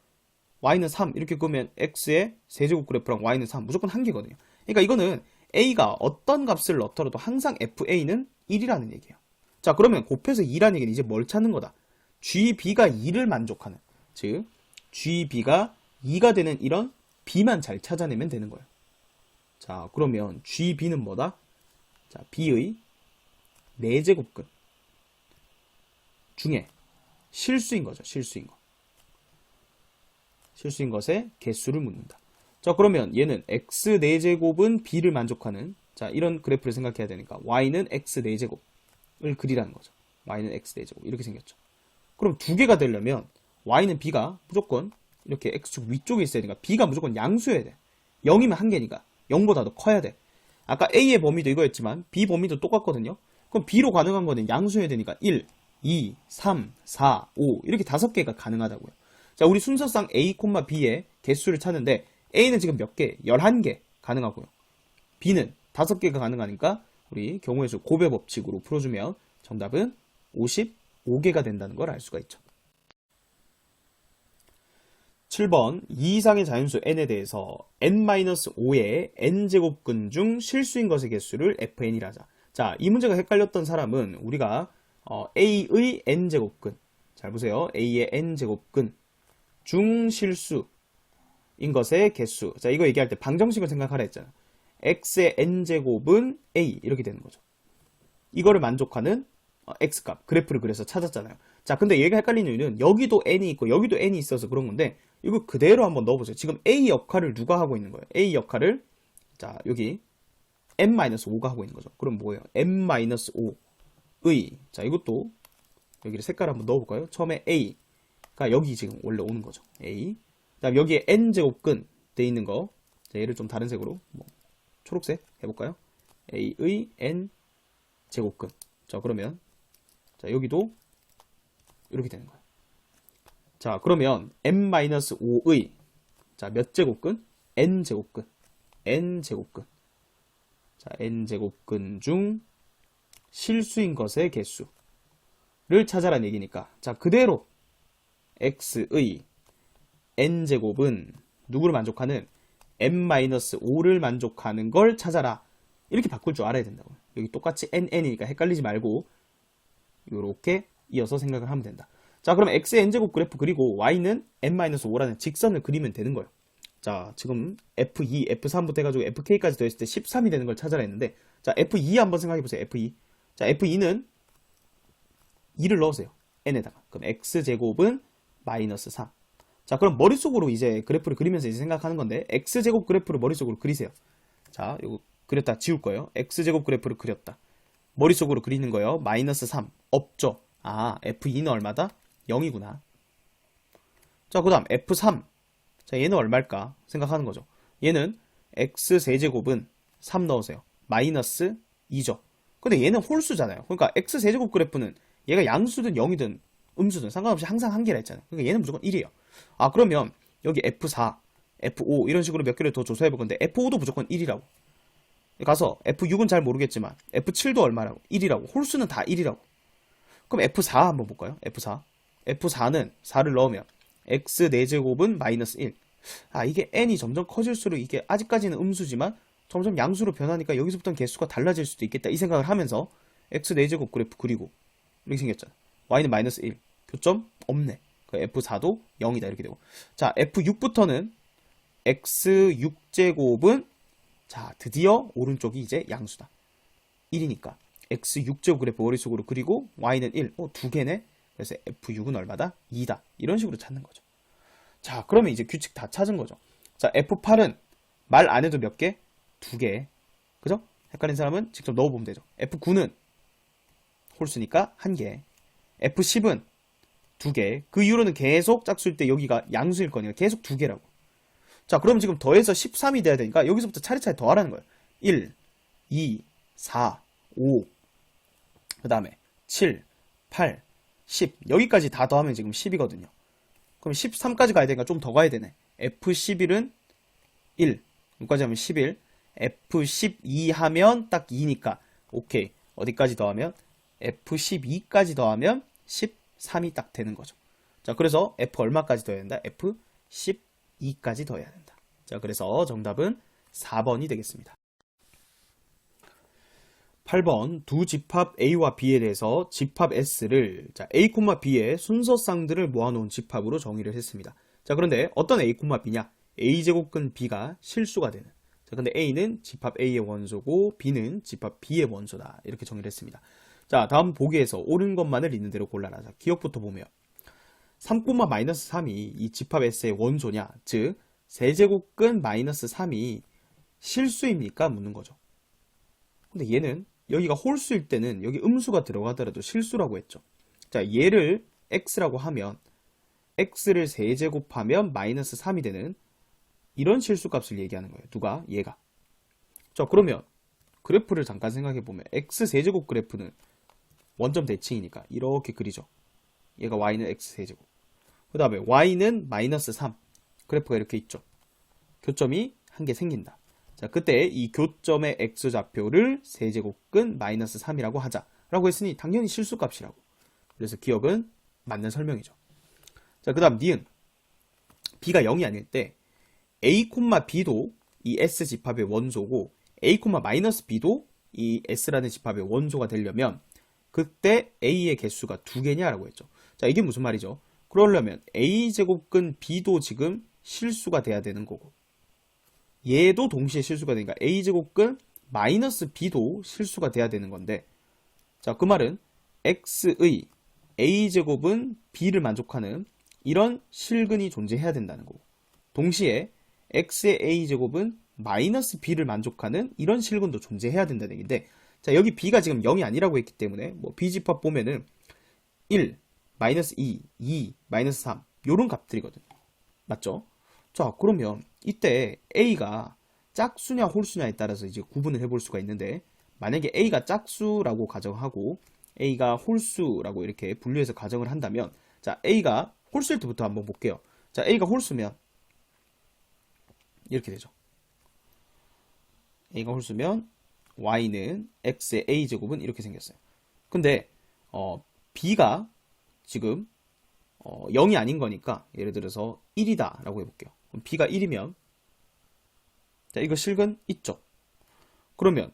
y는 3 이렇게 그으면 x의 세제곱 그래프랑 y는 3 무조건 한 개거든요. 그러니까 이거는 a가 어떤 값을 넣더라도 항상 fa는 1이라는 얘기예요. 자, 그러면 곱해서 2라는 얘기는 이제 뭘 찾는 거다? gb가 2를 만족하는, 즉 gb가 2가 되는 이런 b만 잘 찾아내면 되는 거예요. 자, 그러면 gb는 뭐다? 자, b의 4제곱근 중에 실수인 거죠. 실수인 거. 실수인 것의 개수를 묻는다. 자, 그러면 얘는 x 4제곱은 b를 만족하는, 자, 이런 그래프를 생각해야 되니까 y는 x 4제곱을 그리라는 거죠. y는 x 4제곱 이렇게 생겼죠. 그럼 두 개가 되려면 y는 b가 무조건 이렇게 x축 위쪽에 있어야 되니까 b가 무조건 양수여야 돼. 0이면 한 개니까 0보다 더 커야 돼. 아까 a의 범위도 이거였지만 b 범위도 똑같거든요. 그럼 b로 가능한 거는 양수여야 되니까 1, 2, 3, 4, 5 이렇게 5개가 가능하다고요. 자, 우리 순서상 a, b의 개수를 찾는데 a는 지금 몇 개? 11개 가능하고요. b는 5개가 가능하니까 우리 경우의 수 곱의 법칙으로 풀어주면 정답은 55개가 된다는 걸 알 수가 있죠. 7번 2 이상의 자연수 n에 대해서 n-5의 n제곱근 중 실수인 것의 개수를 fn이라 하자. 자, 이 문제가 헷갈렸던 사람은 우리가 a의 n제곱근, 잘 보세요. a의 n제곱근 중 실수인 것의 개수. 자, 이거 얘기할 때 방정식을 생각하라 했잖아. x의 n제곱은 a 이렇게 되는 거죠. 이거를 만족하는 x값 그래프를 그려서 찾았잖아요. 자, 근데 얘가 헷갈리는 이유는 여기도 n이 있고 여기도 n이 있어서 그런 건데 이거 그대로 한번 넣어보세요. 지금 a 역할을 누가 하고 있는 거예요? a 역할을, 자, 여기 n-5가 하고 있는 거죠. 그럼 뭐예요? n-5의, 자, 이것도 여기를 색깔 한번 넣어볼까요? 처음에 a가 여기 지금 원래 오는 거죠. a. 그 다음 여기에 n제곱근 돼 있는 거, 자, 얘를 좀 다른 색으로 뭐 초록색 해볼까요? a의 n제곱근. 자, 그러면 자, 여기도 이렇게 되는 거예요. 자, 그러면 n-5의, 자, 몇 제곱근? n제곱근. n제곱근. 자, n제곱근 중 실수인 것의 개수를 찾아라는 얘기니까, 자, 그대로 x의 n제곱은 누구를 만족하는? n-5를 만족하는 걸 찾아라. 이렇게 바꿀 줄 알아야 된다고. 여기 똑같이 nn이니까 헷갈리지 말고 이렇게 이어서 생각을 하면 된다. 자, 그럼 x의 n제곱 그래프 그리고 y는 n-5라는 직선을 그리면 되는 거예요. 자, 지금 f2, f3부터 해가지고 fk까지 더했을 때 13이 되는 걸 찾아라 했는데, 자, f2 한번 생각해보세요. f2. 자, f2는 2를 넣으세요. n에다가. 그럼 x제곱은 마이너스 3. 자, 그럼 머릿속으로 이제 그래프를 그리면서 이제 생각하는 건데, x제곱 그래프를 머릿속으로 그리세요. 자, 요거 그렸다 지울 거예요. x제곱 그래프를 그렸다. 머릿속으로 그리는 거예요. 마이너스 3. 없죠? 아, f2는 얼마다? 0이구나. 자, 그 다음 f3. 자, 얘는 얼마일까? 생각하는 거죠. 얘는 x세제곱은 3 넣으세요. 마이너스 2죠. 근데 얘는 홀수잖아요. 그러니까 x세제곱 그래프는 얘가 양수든 0이든 음수든 상관없이 항상 한 개라 했잖아요. 그러니까 얘는 무조건 1이에요. 아, 그러면 여기 f4, f5 이런 식으로 몇 개를 더 조사해 볼 건데 f5도 무조건 1이라고. 가서 f6은 잘 모르겠지만 f7도 얼마라고? 1이라고. 홀수는 다 1이라고. 그럼 f4 한번 볼까요? f4. f4는 4를 넣으면 x 4제곱은 마이너스 1. 아, 이게 n이 점점 커질수록 이게 아직까지는 음수지만 점점 양수로 변하니까 여기서부터는 개수가 달라질 수도 있겠다. 이 생각을 하면서 x 4제곱 그래프 그리고 이렇게 생겼잖아. y는 마이너스 1. 교점 없네. f4도 0이다. 이렇게 되고. 자, f6부터는 x 6제곱은, 자, 드디어 오른쪽이 이제 양수다. 1이니까 x 6제곱 그래프 머릿속으로 그리고 y는 1. 두 개네. 그래서 f6은 얼마다? 2다. 이런 식으로 찾는 거죠. 자, 그러면 이제 규칙 다 찾은 거죠. 자, f8은 말 안 해도 몇 개? 2개. 그죠? 헷갈린 사람은 직접 넣어보면 되죠. f9는 홀수니까 1개. f10은 2개. 그 이후로는 계속 짝수일 때 여기가 양수일 거니까 계속 2개라고. 자, 그럼 지금 더해서 13이 돼야 되니까 여기서부터 차례차례 더하라는 거예요. 1, 2, 4, 5, 그 다음에 7, 8, 10. 여기까지 다 더하면 지금 10이거든요. 그럼 13까지 가야 되니까 좀 더 가야 되네. F11은 1, 여기까지 하면 11, F12 하면 딱 2니까 오케이. 어디까지 더하면? F12까지 더하면 13이 딱 되는 거죠. 자, 그래서 F 얼마까지 더해야 된다? F12까지 더해야 된다. 자, 그래서 정답은 4번이 되겠습니다. 8번 두 집합 A와 B에 대해서 집합 S를 자, A, B의 순서쌍들을 모아놓은 집합으로 정의를 했습니다. 자, 그런데 어떤 A, B냐? A제곱근 B가 실수가 되는. 자, 근데 A는 집합 A의 원소고 B는 집합 B의 원소다. 이렇게 정의를 했습니다. 자, 다음 보기에서 옳은 것만을 있는 대로 골라라. 자, 기억부터 보면 3,-3이 이 집합 S의 원소냐? 즉 세제곱근 -3이 실수입니까? 묻는 거죠. 근데 얘는 여기가 홀수일 때는 여기 음수가 들어가더라도 실수라고 했죠. 자, 얘를 x라고 하면 x를 세제곱하면 -3이 되는 이런 실수값을 얘기하는 거예요. 누가? 얘가. 자, 그러면 그래프를 잠깐 생각해보면 x 세제곱 그래프는 원점 대칭이니까 이렇게 그리죠. 얘가 y는 x 세제곱. 그 다음에 y는 -3. 그래프가 이렇게 있죠. 교점이 한 개 생긴다. 자, 그때 이 교점의 x좌표를 세제곱근 -3이라고 하자라고 했으니 당연히 실수값이라고. 그래서 기억은 맞는 설명이죠. 자, 그 다음 니은 b가 0이 아닐 때 a, b도 이 s 집합의 원소고 a, -b도 이 s라는 집합의 원소가 되려면 그때 a의 개수가 2개냐라고 했죠. 자, 이게 무슨 말이죠? 그러려면 a제곱근 b도 지금 실수가 돼야 되는 거고 얘도 동시에 실수가 되니까 a제곱근 -b도 실수가 돼야 되는 건데 자, 그 말은 x의 a제곱은 b를 만족하는 이런 실근이 존재해야 된다는 거고 동시에 x의 a제곱은 -b를 만족하는 이런 실근도 존재해야 된다는 얘기인데 자, 여기 b가 지금 0이 아니라고 했기 때문에 뭐 b집합 보면은 1, -2, 2, -3 요런 값들이거든요. 맞죠? 자, 그러면 이때 A가 짝수냐 홀수냐에 따라서 이제 구분을 해볼 수가 있는데 만약에 A가 짝수라고 가정하고 A가 홀수라고 이렇게 분류해서 가정을 한다면 자, A가 홀수일 때부터 한번 볼게요. 자, A가 홀수면 이렇게 되죠. A가 홀수면 Y는 X의 A제곱은 이렇게 생겼어요. 근데 B가 지금 0이 아닌 거니까 예를 들어서 1이다 라고 해볼게요. 그럼 B가 1이면 자, 이거 실근 있죠. 그러면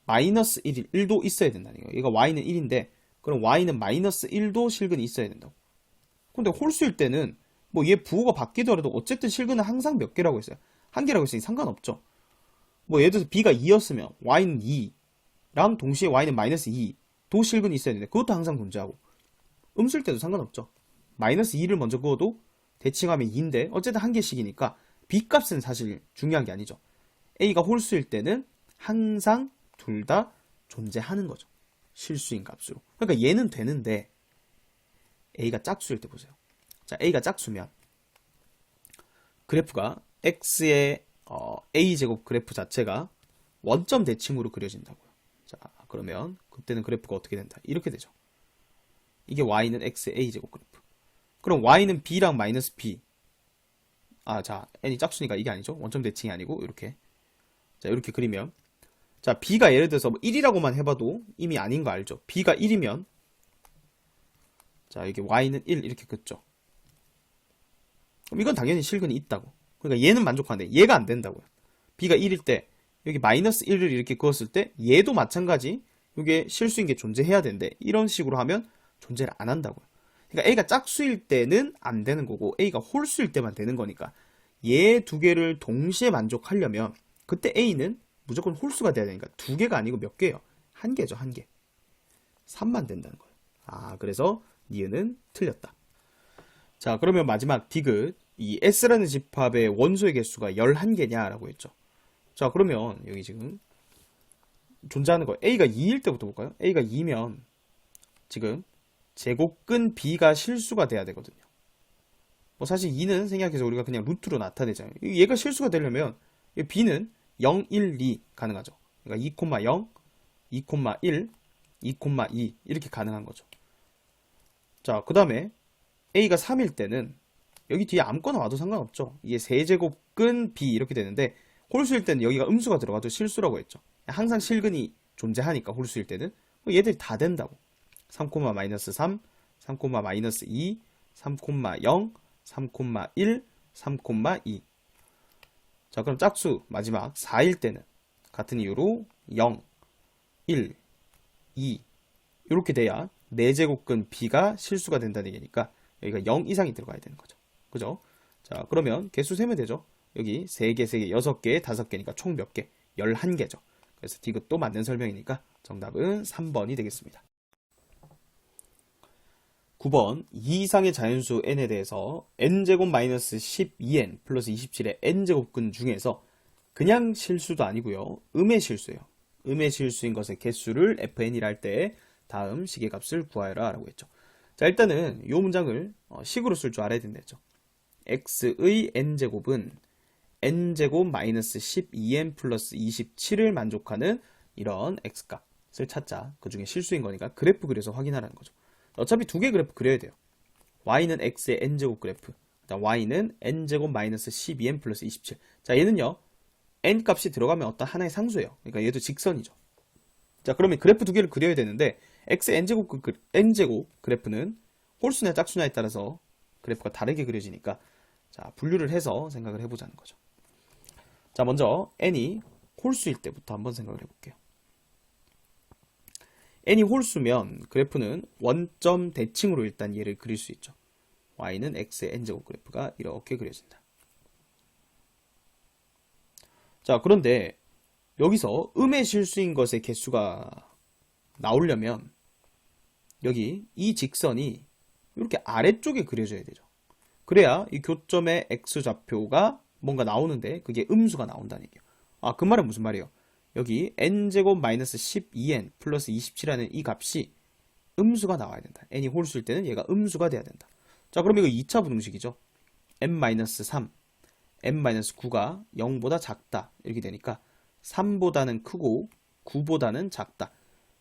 -1도 있어야 된다는 거예요. 얘가 Y는 1인데 그럼 Y는 -1도 실근이 있어야 된다고. 근데 홀수일 때는 뭐 얘 부호가 바뀌더라도 어쨌든 실근은 항상 몇 개라고 했어요. 한 개라고 했으니 상관없죠. 뭐 예를 들어서 B가 2였으면 Y는 2랑 동시에 Y는 -2도 실근이 있어야 되는데 그것도 항상 존재하고 음수일 때도 상관없죠. -2를 먼저 그어도 대칭하면 2인데 어쨌든 한 개씩이니까 B값은 사실 중요한 게 아니죠. A가 홀수일 때는 항상 둘 다 존재하는 거죠. 실수인 값으로. 그러니까 얘는 되는데 A가 짝수일 때 보세요. 자, A가 짝수면 그래프가 X의 A제곱 그래프 자체가 원점 대칭으로 그려진다고요. 자, 그러면 그때는 그래프가 어떻게 된다? 이렇게 되죠. 이게 Y는 X의 A제곱 그래프. 그럼 Y는 B랑 -B. 자, N이 짝수니까 이게 아니죠. 원점 대칭이 아니고 이렇게. 자, 이렇게 그리면 자, B가 예를 들어서 1이라고만 해봐도 이미 아닌 거 알죠? B가 1이면 자, 이게 Y는 1 이렇게 긋죠. 그럼 이건 당연히 실근이 있다고. 그러니까 얘는 만족하는데 얘가 안 된다고요. B가 1일 때 여기 -1을 이렇게 그었을 때 얘도 마찬가지 이게 실수인 게 존재해야 되는데 이런 식으로 하면 존재를 안 한다고요. 그러니까 A가 짝수일 때는 안 되는 거고 A가 홀수일 때만 되는 거니까 얘 두 개를 동시에 만족하려면 그때 A는 무조건 홀수가 돼야 되니까 두 개가 아니고 몇 개예요? 한 개죠, 한 개. 3만 된다는 거예요. 그래서 니은은 틀렸다. 자, 그러면 마지막 디귿. 이 S라는 집합의 원소의 개수가 11개냐라고 했죠. 자, 그러면 여기 지금 존재하는 거 A가 2일 때부터 볼까요? A가 2면 지금 제곱근 B가 실수가 돼야 되거든요. 뭐 사실 2는 생략해서 우리가 그냥 루트로 나타내잖아요. 얘가 실수가 되려면 B는 0, 1, 2 가능하죠. 그러니까 2,0, 2,1, 2,2 이렇게 가능한 거죠. 자, 그 다음에 A가 3일 때는 여기 뒤에 아무거나 와도 상관없죠. 이게 세제곱근 B 이렇게 되는데 홀수일 때는 여기가 음수가 들어가도 실수라고 했죠. 항상 실근이 존재하니까 홀수일 때는 얘들이 다 된다고. 3, -3, 3, -2, 3, 0, 3, 1, 3, 2. 자, 그럼 짝수 마지막 4일 때는 같은 이유로 0, 1, 2 이렇게 돼야 4제곱근 b가 실수가 된다는 얘기니까 여기가 0 이상이 들어가야 되는 거죠. 그죠? 자, 그러면 개수 세면 되죠. 여기 3개, 3개, 6개, 5개니까 총 몇 개? 11개죠. 그래서 디귿도 맞는 설명이니까 정답은 3번이 되겠습니다. 9번 2 이상의 자연수 n에 대해서 n제곱 마이너스 12n 플러스 27의 n제곱근 중에서 그냥 실수도 아니고요. 음의 실수예요. 음의 실수인 것의 개수를 fn이라 할 때 다음 시계값을 구하여라 라고 했죠. 자, 일단은 이 문장을 식으로 쓸 줄 알아야 된다죠. x의 n제곱은 n제곱 마이너스 12n 플러스 27을 만족하는 이런 x값을 찾자. 그 중에 실수인 거니까 그래프 그려서 확인하라는 거죠. 어차피 두 개 그래프 그려야 돼요. y는 x의 n제곱 그래프, y는 n제곱 마이너스 12n 플러스 27. 자, 얘는요 n 값이 들어가면 어떤 하나의 상수예요. 그러니까 얘도 직선이죠. 자, 그러면 그래프 두 개를 그려야 되는데 x의 n제곱 그래프는 홀수냐 짝수냐에 따라서 그래프가 다르게 그려지니까 자, 분류를 해서 생각을 해보자는 거죠. 자, 먼저 n이 홀수일 때부터 한번 생각을 해볼게요. n이 홀수면 그래프는 원점 대칭으로 일단 얘를 그릴 수 있죠. y는 x의 n제곱 그래프가 이렇게 그려진다. 자, 그런데 여기서 음의 실수인 것의 개수가 나오려면 여기 이 직선이 이렇게 아래쪽에 그려져야 되죠. 그래야 이 교점의 x좌표가 뭔가 나오는데 그게 음수가 나온다는 얘기예요. 아, 그 말은 무슨 말이에요? 여기 n제곱 마이너스 12n 플러스 27이라는 이 값이 음수가 나와야 된다. n이 홀수일 때는 얘가 음수가 돼야 된다. 자, 그럼 이거 2차 부등식이죠. n-3, n-9가 0보다 작다. 이렇게 되니까 3보다는 크고 9보다는 작다.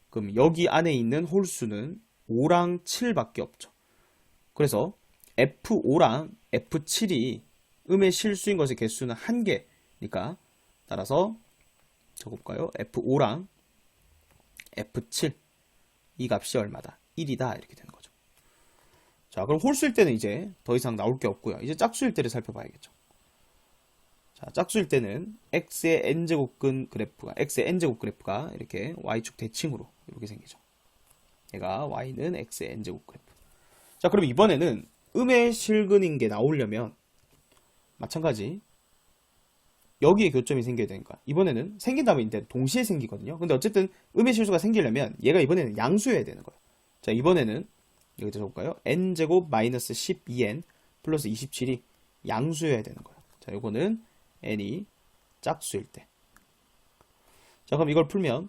그럼 여기 안에 있는 홀수는 5랑 7밖에 없죠. 그래서 F5랑 F7이 음의 실수인 것의 개수는 1개니까 따라서 적어볼까요? F5랑 F7 이 값이 얼마다? 1이다 이렇게 되는 거죠. 자, 그럼 홀수일 때는 이제 더 이상 나올 게 없고요. 이제 짝수일 때를 살펴봐야겠죠. 자, 짝수일 때는 x의 n제곱 그래프가 이렇게 y축 대칭으로 이렇게 생기죠. 얘가 y는 x의 n제곱 그래프. 자, 그럼 이번에는 음의 실근인 게 나오려면 마찬가지 여기에 교점이 생겨야 되니까 이번에는 생긴 다음에 이제 동시에 생기거든요. 근데 어쨌든 음의 실수가 생기려면 얘가 이번에는 양수여야 되는 거예요. 자, 이번에는 여기다 적을까요? n제곱 마이너스 12n 플러스 27이 양수여야 되는 거예요. 자, 요거는 n이 짝수일 때. 자, 그럼 이걸 풀면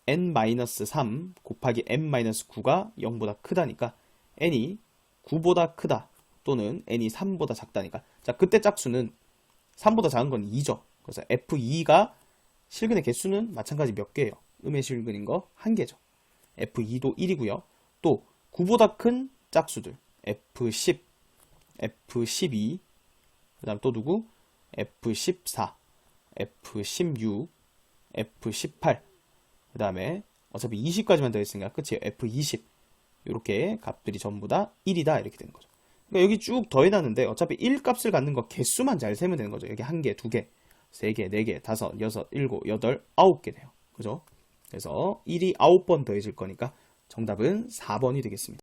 n-3 곱하기 n-9가 0보다 크다니까 n이 9보다 크다 또는 n이 3보다 작다니까 자, 그때 짝수는 3보다 작은 건 2죠. 그래서 F2가 실근의 개수는 마찬가지 몇 개예요? 음의 실근인 거 1개죠. F2도 1이고요. 또 9보다 큰 짝수들 F10, F12, 그 다음 또 누구? F14, F16, F18, 그 다음에 어차피 20까지만 더했으니까 끝이에요. F20 이렇게 값들이 전부 다 1이다 이렇게 되는 거죠. 그러니까 여기 쭉 더해놨는데 어차피 1 값을 갖는 거 개수만 잘 세면 되는 거죠. 여기 1개, 2개, 3개, 4개, 5, 6, 7, 8, 9개 돼요. 그죠? 그래서 1이 9번 더해질 거니까 정답은 4번이 되겠습니다.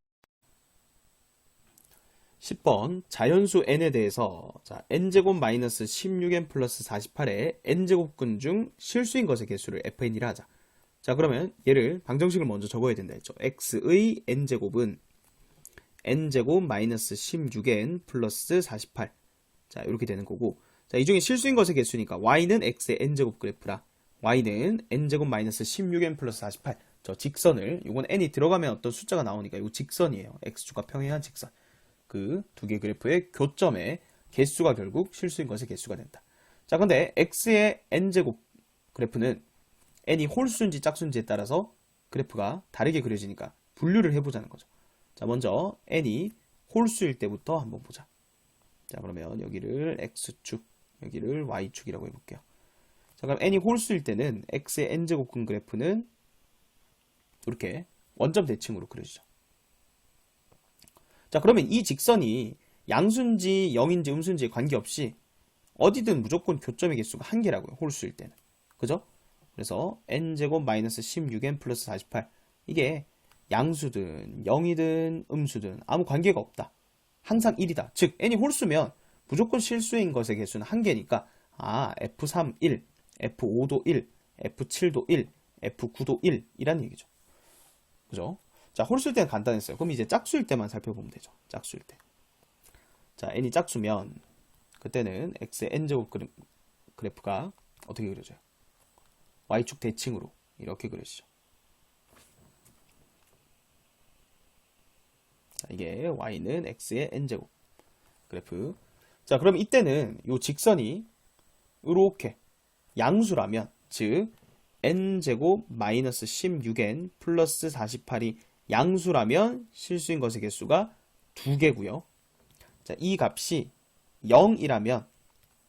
10번 자연수 n에 대해서 자, n제곱 마이너스 16n 플러스 48의 n제곱근 중 실수인 것의 개수를 fn이라 하자. 자, 그러면 얘를 방정식을 먼저 적어야 된다 했죠. x의 n제곱은 n제곱 마이너스 16n 플러스 48. 자, 이렇게 되는 거고. 자, 이 중에 실수인 것의 개수니까 y는 x의 n제곱 그래프라 y는 n제곱 마이너스 16n 플러스 48. 저 직선을, 이건 n이 들어가면 어떤 숫자가 나오니까 이거 직선이에요. x축과 평행한 직선. 그 두 개 그래프의 교점의 개수가 결국 실수인 것의 개수가 된다. 자, 근데 x의 n제곱 그래프는 n이 홀수인지 짝수인지에 따라서 그래프가 다르게 그려지니까 분류를 해보자는 거죠. 자, 먼저 n이 홀수일 때부터 한번 보자. 자, 그러면 여기를 x축, 여기를 y축이라고 해볼게요. 자, 그럼 n이 홀수일 때는 x의 n제곱근 그래프는 이렇게 원점 대칭으로 그려지죠. 자, 그러면 이 직선이 양수인지 0인지 음수인지 관계없이 어디든 무조건 교점의 개수가 한 개라고요. 홀수일 때는. 그죠? 그래서 n제곱 마이너스 16n 플러스 48. 이게 양수든 0이든 음수든 아무 관계가 없다. 항상 1이다. 즉 n이 홀수면 무조건 실수인 것의 개수는 한 개니까 f3 1, f5도 1, f7도 1, f9도 1 이란 얘기죠. 그죠? 자, 홀수일 때는 간단했어요. 그럼 이제 짝수일 때만 살펴보면 되죠. 짝수일 때. 자, n이 짝수면 그때는 x의 n제곱 그래프가 어떻게 그려져요? y축 대칭으로 이렇게 그려지죠. 자, 이게 y는 x의 n제곱 그래프. 자, 그럼 이때는 이 직선이 이렇게 양수라면, 즉 n제곱 마이너스 16n 플러스 48이 양수라면 실수인 것의 개수가 2개고요. 자, 이 값이 0이라면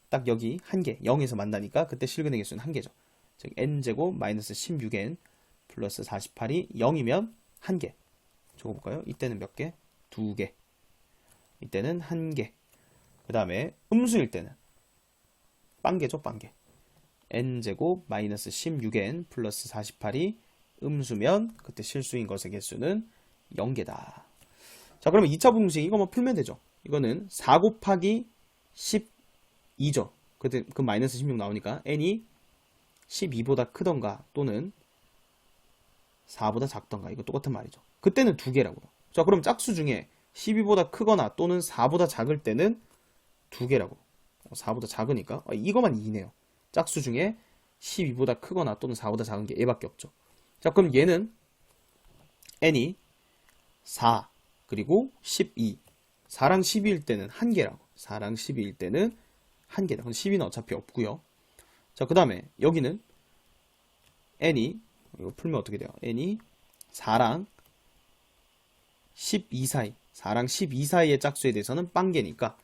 딱 여기 한 개, 0에서 만나니까 그때 실근의 개수는 한 개죠. 즉 n제곱 마이너스 16n 플러스 48이 0이면 한 개. 적어볼까요? 이때는 몇 개? 2개. 이때는 한 개. 그 다음에 음수일 때는 빵개죠, 빵개. n제곱 마이너스 16n 플러스 48이 음수면 그때 실수인 것의 개수는 0개다. 자, 그러면 2차 분식 이거만 풀면 되죠. 이거는 4 곱하기 12죠. 그 마이너스 16 나오니까 n이 12보다 크던가 또는 4보다 작던가 이거 똑같은 말이죠. 그때는 2개라고요. 자, 그럼 짝수 중에 12보다 크거나 또는 4보다 작을 때는 2개라고. 4보다 작으니까 이거만 2네요. 짝수 중에 12보다 크거나 또는 4보다 작은 게 얘밖에 없죠. 자, 그럼 얘는 n이 4 그리고 12 4랑 12일 때는 1개라고. 4랑 12일 때는 1개다. 근데 12는 어차피 없고요. 자, 그 다음에 여기는 n이 이거 풀면 어떻게 돼요? n이 4랑 12 사이 4랑 12 사이의 짝수에 대해서는 빵개니까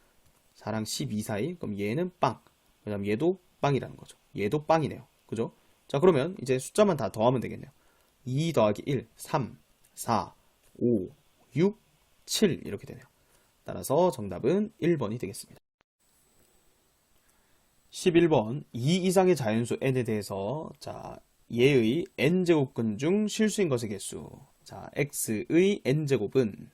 4랑 12 사이 그럼 얘는 빵. 그 다음 얘도 빵이라는 거죠. 얘도 빵이네요. 그죠? 자, 그러면 이제 숫자만 다 더하면 되겠네요. 2 더하기 1 3 4 5 6 7 이렇게 되네요. 따라서 정답은 1번이 되겠습니다. 11번 2 이상의 자연수 n에 대해서 자, 얘의 n제곱근 중 실수인 것의 개수. 자, x의 n제곱은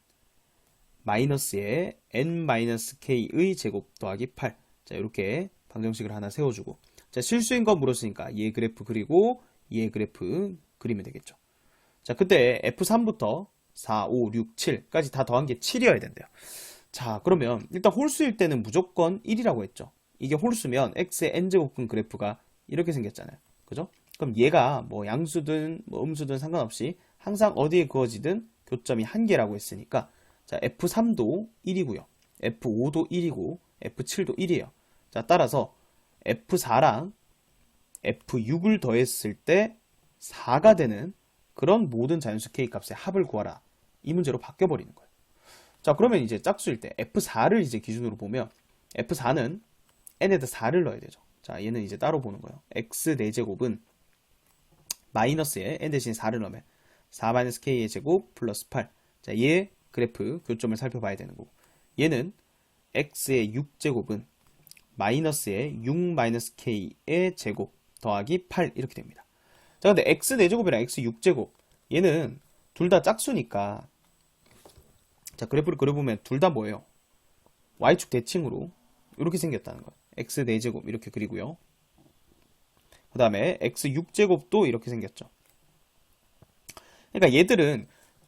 마이너스의 n-k의 제곱 더하기 8. 자, 이렇게 방정식을 하나 세워주고. 자, 실수인 거 물었으니까 얘 그래프 그리고 얘 그래프 그리면 되겠죠. 자, 그때 f3부터 4, 5, 6, 7까지 다 더한 게 7이어야 된대요. 자, 그러면 일단 홀수일 때는 무조건 1이라고 했죠. 이게 홀수면 x의 n제곱근 그래프가 이렇게 생겼잖아요. 그죠? 그럼 얘가 뭐 양수든 뭐 음수든 상관없이 항상 어디에 그어지든 교점이 한 개라고 했으니까 자, f3도 1이고요. f5도 1이고 f7도 1이에요. 자, 따라서 f4랑 f6을 더했을 때 4가 되는 그런 모든 자연수 k 값의 합을 구하라. 이 문제로 바뀌어버리는 거예요. 자, 그러면 이제 짝수일 때 f4를 이제 기준으로 보면 f4는 n에다 4를 넣어야 되죠. 자, 얘는 이제 따로 보는 거예요. x 4제곱은 마이너스에 n 대신 4를 넣으면 4-k의 제곱 플러스 8. 자, 얘 그래프 교점을 살펴봐야 되는 거고. 얘는 x의 6제곱은 마이너스의 6-k의 제곱 더하기 8 이렇게 됩니다. 자, 근데 x 4제곱이랑 x 6제곱 얘는 둘 다 짝수니까 자, 그래프를 그려보면 둘 다 뭐예요? y축 대칭으로 이렇게 생겼다는 거예요. x 4제곱 이렇게 그리고요. 그 다음에 x 6제곱도 이렇게 생겼죠. 그러니까 얘들은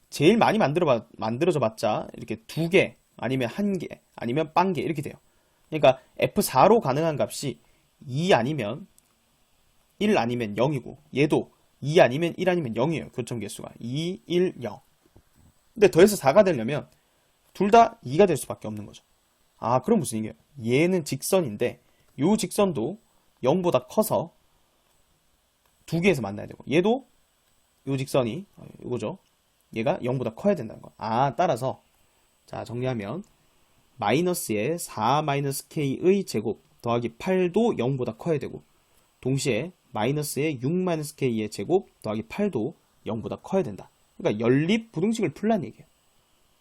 제일 많이 만들어져 봤자 이렇게 2개 아니면 1개 아니면 빵개 이렇게 돼요. 그러니까 f4로 가능한 값이 2 아니면 1 아니면 0이고 얘도 2 아니면 1 아니면 0이에요. 교점 개수가 2, 1, 0. 근데 더해서 4가 되려면 둘 다 2가 될 수밖에 없는 거죠. 아, 그럼 무슨 얘기예요? 얘는 직선인데 요 직선도 0보다 커서 2개에서 만나야 되고 얘도 요 직선이 이거죠. 얘가 0보다 커야 된다는 거. 아, 따라서 자, 정리하면 마이너스의 4-k의 제곱 더하기 8도 0보다 커야 되고 동시에 마이너스의 6-k의 제곱 더하기 8도 0보다 커야 된다. 그러니까 연립 부등식을 풀란 얘기예요.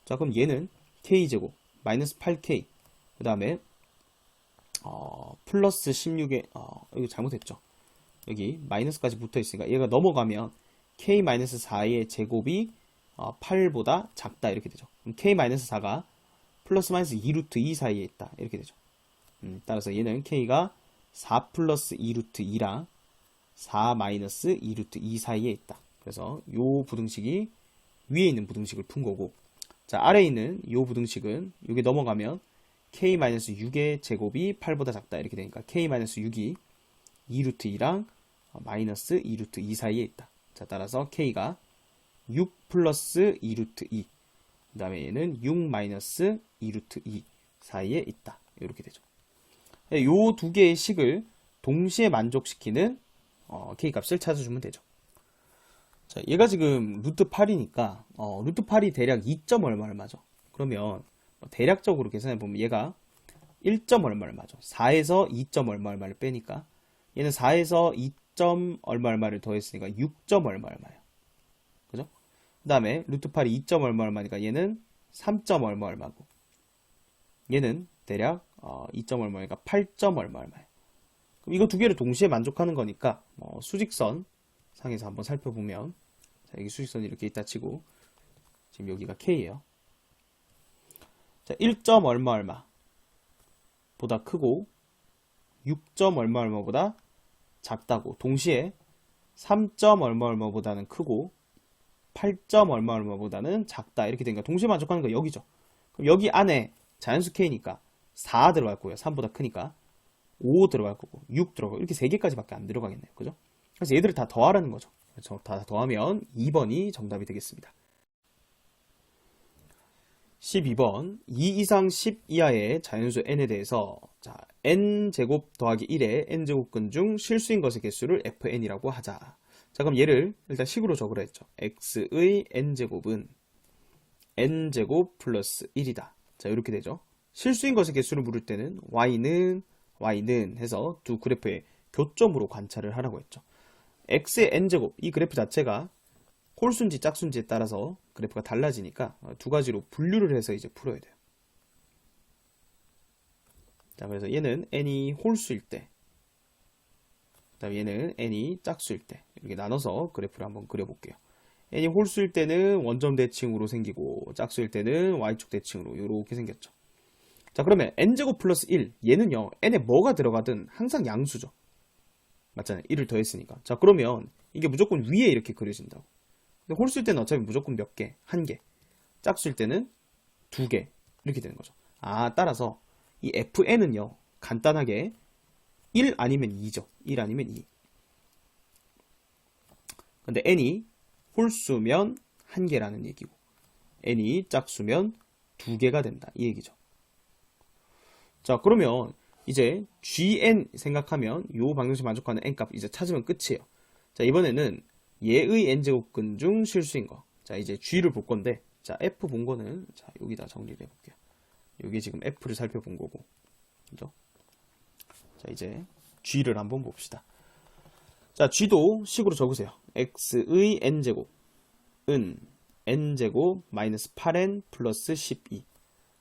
자, 그럼 얘는 k제곱 마이너스 8k 그 다음에 플러스 16에 이거 잘못했죠. 여기 마이너스까지 붙어 있으니까 얘가 넘어가면 k-4의 제곱이 8보다 작다 이렇게 되죠. 그럼 k-4가 플러스 마이너스 2루트 2 사이에 있다 이렇게 되죠. 따라서 얘는 k가 4 플러스 2루트 2랑 4 마이너스 2루트 2 사이에 있다. 그래서 요 부등식이 위에 있는 부등식을 푼 거고, 자, 아래에 있는 요 부등식은 여기 넘어가면 k-6의 제곱이 8보다 작다 이렇게 되니까 k-6이 2루트 2랑 마이너스 2루트 2 사이에 있다. 자, 따라서 k가 6 플러스 2루트 2, 그 다음에 얘는 6 마이너스 2루트 2 사이에 있다. 이렇게 되죠. 요 두 개의 식을 동시에 만족시키는 k값을 찾아주면 되죠. 자, 얘가 지금 루트 8이니까 루트 8이 대략 2점 얼마죠? 그러면 대략적으로 계산해보면 얘가 1점 얼마를 맞아. 4에서 2점 얼마를 빼니까 얘는 4에서 2점 얼마를 더했으니까 6점 얼마예요. 그죠? 그 다음에 루트 8이 2점 얼마니까 얘는 3점 얼마고 얘는 대략 2점 얼마니까 8점 얼마예요. 그럼 이거 두 개를 동시에 만족하는 거니까 수직선 상에서 한번 살펴보면, 자, 여기 수직선이 이렇게 있다 치고 지금 여기가 K예요. 자, 1점 얼마 보다 크고 6점 얼마보다 작다고, 동시에 3점 얼마보다는 크고 8점 얼마보다는 작다 이렇게 되니까 동시에 만족하는 거 여기죠. 그럼 여기 안에 자연수 K니까 4 들어갈 거예요. 3보다 크니까 5 들어갈 거고 6 들어가고 이렇게 3개까지 밖에 안 들어가겠네요. 그죠? 그래서 얘들을 다 더하라는 거죠. 그래서 다 더하면 2번이 정답이 되겠습니다. 12번 2 이상 10 이하의 자연수 n에 대해서, 자, n제곱 더하기 1의 n제곱근 중 실수인 것의 개수를 fn이라고 하자. 자, 그럼 얘를 일단 식으로 적으라 했죠. x의 n제곱은 n제곱 플러스 1이다. 자, 이렇게 되죠. 실수인 것의 개수를 물을 때는 y는 해서 두 그래프의 교점으로 관찰을 하라고 했죠. x의 n제곱, 이 그래프 자체가 홀수인지 짝수인지에 따라서 그래프가 달라지니까 두 가지로 분류를 해서 이제 풀어야 돼요. 자, 그래서 얘는 n이 홀수일 때, 그다음에 얘는 n이 짝수일 때 이렇게 나눠서 그래프를 한번 그려볼게요. n이 홀수일 때는 원점 대칭으로 생기고 짝수일 때는 y축 대칭으로 이렇게 생겼죠. 자, 그러면 n제곱 플러스 1, 얘는요 n에 뭐가 들어가든 항상 양수죠. 맞잖아요. 1을 더했으니까. 자, 그러면 이게 무조건 위에 이렇게 그려진다고. 근데 홀수일 때는 어차피 무조건 몇 개? 한 개. 짝수일 때는 두 개. 이렇게 되는 거죠. 따라서 이 fn은요 간단하게 1 아니면 2죠. 1 아니면 2. 근데 n이 홀수면 한 개라는 얘기고 n이 짝수면 두 개가 된다. 이 얘기죠. 자, 그러면 이제 gn 생각하면 요 방정식 만족하는 n값 이제 찾으면 끝이에요. 자, 이번에는 얘의 n제곱근 중 실수인 거. 자, 이제 g를 볼 건데, 자, f 본 거는, 자, 여기다 정리를 해볼게요. 여기 지금 f를 살펴본 거고, 그죠? 자, 이제 g를 한번 봅시다. 자, g도 식으로 적으세요. x의 n제곱은 n제곱 마이너스 8n 플러스 12.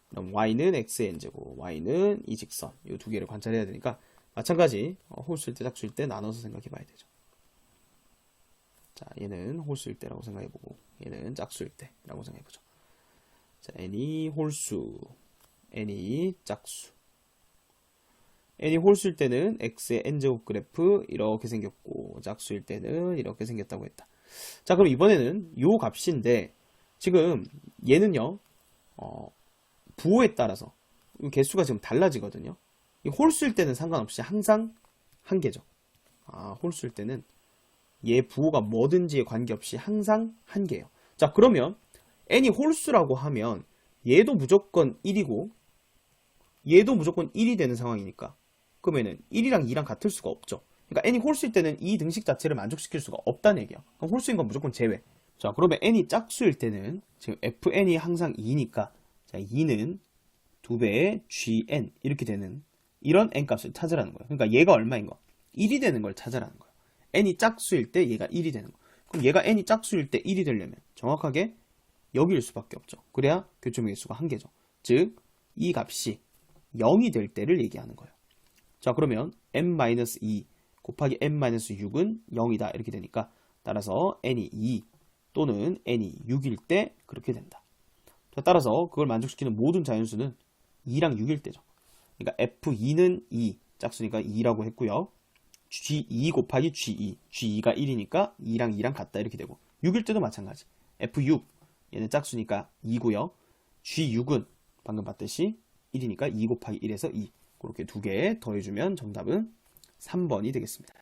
그럼 y는 x의 n제곱, y는 이 직선, 이 두 개를 관찰해야 되니까 마찬가지 홀수일 때, 짝수일 때 나눠서 생각해 봐야 되죠. 자, 얘는 홀수일 때라고 생각해보고 얘는 짝수일 때라고 생각해보죠. 자, n이 홀수, n이 짝수. n이 홀수일 때는 x의 n제곱 그래프 이렇게 생겼고 짝수일 때는 이렇게 생겼다고 했다. 자, 그럼 이번에는 요 값인데 지금 얘는요 부호에 따라서 개수가 지금 달라지거든요. 이 홀수일 때는 상관없이 항상 한 개죠. 홀수일 때는 얘 부호가 뭐든지에 관계없이 항상 한 개예요. 자, 그러면 n이 홀수라고 하면 얘도 무조건 1이고 얘도 무조건 1이 되는 상황이니까 그러면은 1이랑 2랑 같을 수가 없죠. 그러니까 n이 홀수일 때는 이 등식 자체를 만족시킬 수가 없다는 얘기야. 그럼 홀수인 건 무조건 제외. 자, 그러면 n이 짝수일 때는 지금 fn이 항상 2니까 자, 2는 2배의 gn 이렇게 되는 이런 n값을 찾으라는 거예요. 그러니까 얘가 얼마인 거? 1이 되는 걸 찾아라는 거예요. n이 짝수일 때 얘가 1이 되는 거. 그럼 얘가 n이 짝수일 때 1이 되려면 정확하게 여기일 수밖에 없죠. 그래야 교점의 개수가 한 개죠. 즉, 이 값이 0이 될 때를 얘기하는 거예요. 자, 그러면 n-2 곱하기 n-6은 0이다. 이렇게 되니까 따라서 n이 2 또는 n이 6일 때 그렇게 된다. 자, 따라서 그걸 만족시키는 모든 자연수는 2랑 6일 때죠. 그러니까 f2는 2, 짝수니까 2라고 했고요. g2 곱하기 g2, g2가 1이니까 2랑 2랑 같다 이렇게 되고 6일 때도 마찬가지. f6, 얘는 짝수니까 2고요. g6은 방금 봤듯이 1이니까 2 곱하기 1에서 2. 그렇게 두 개 더해주면 정답은 3번이 되겠습니다.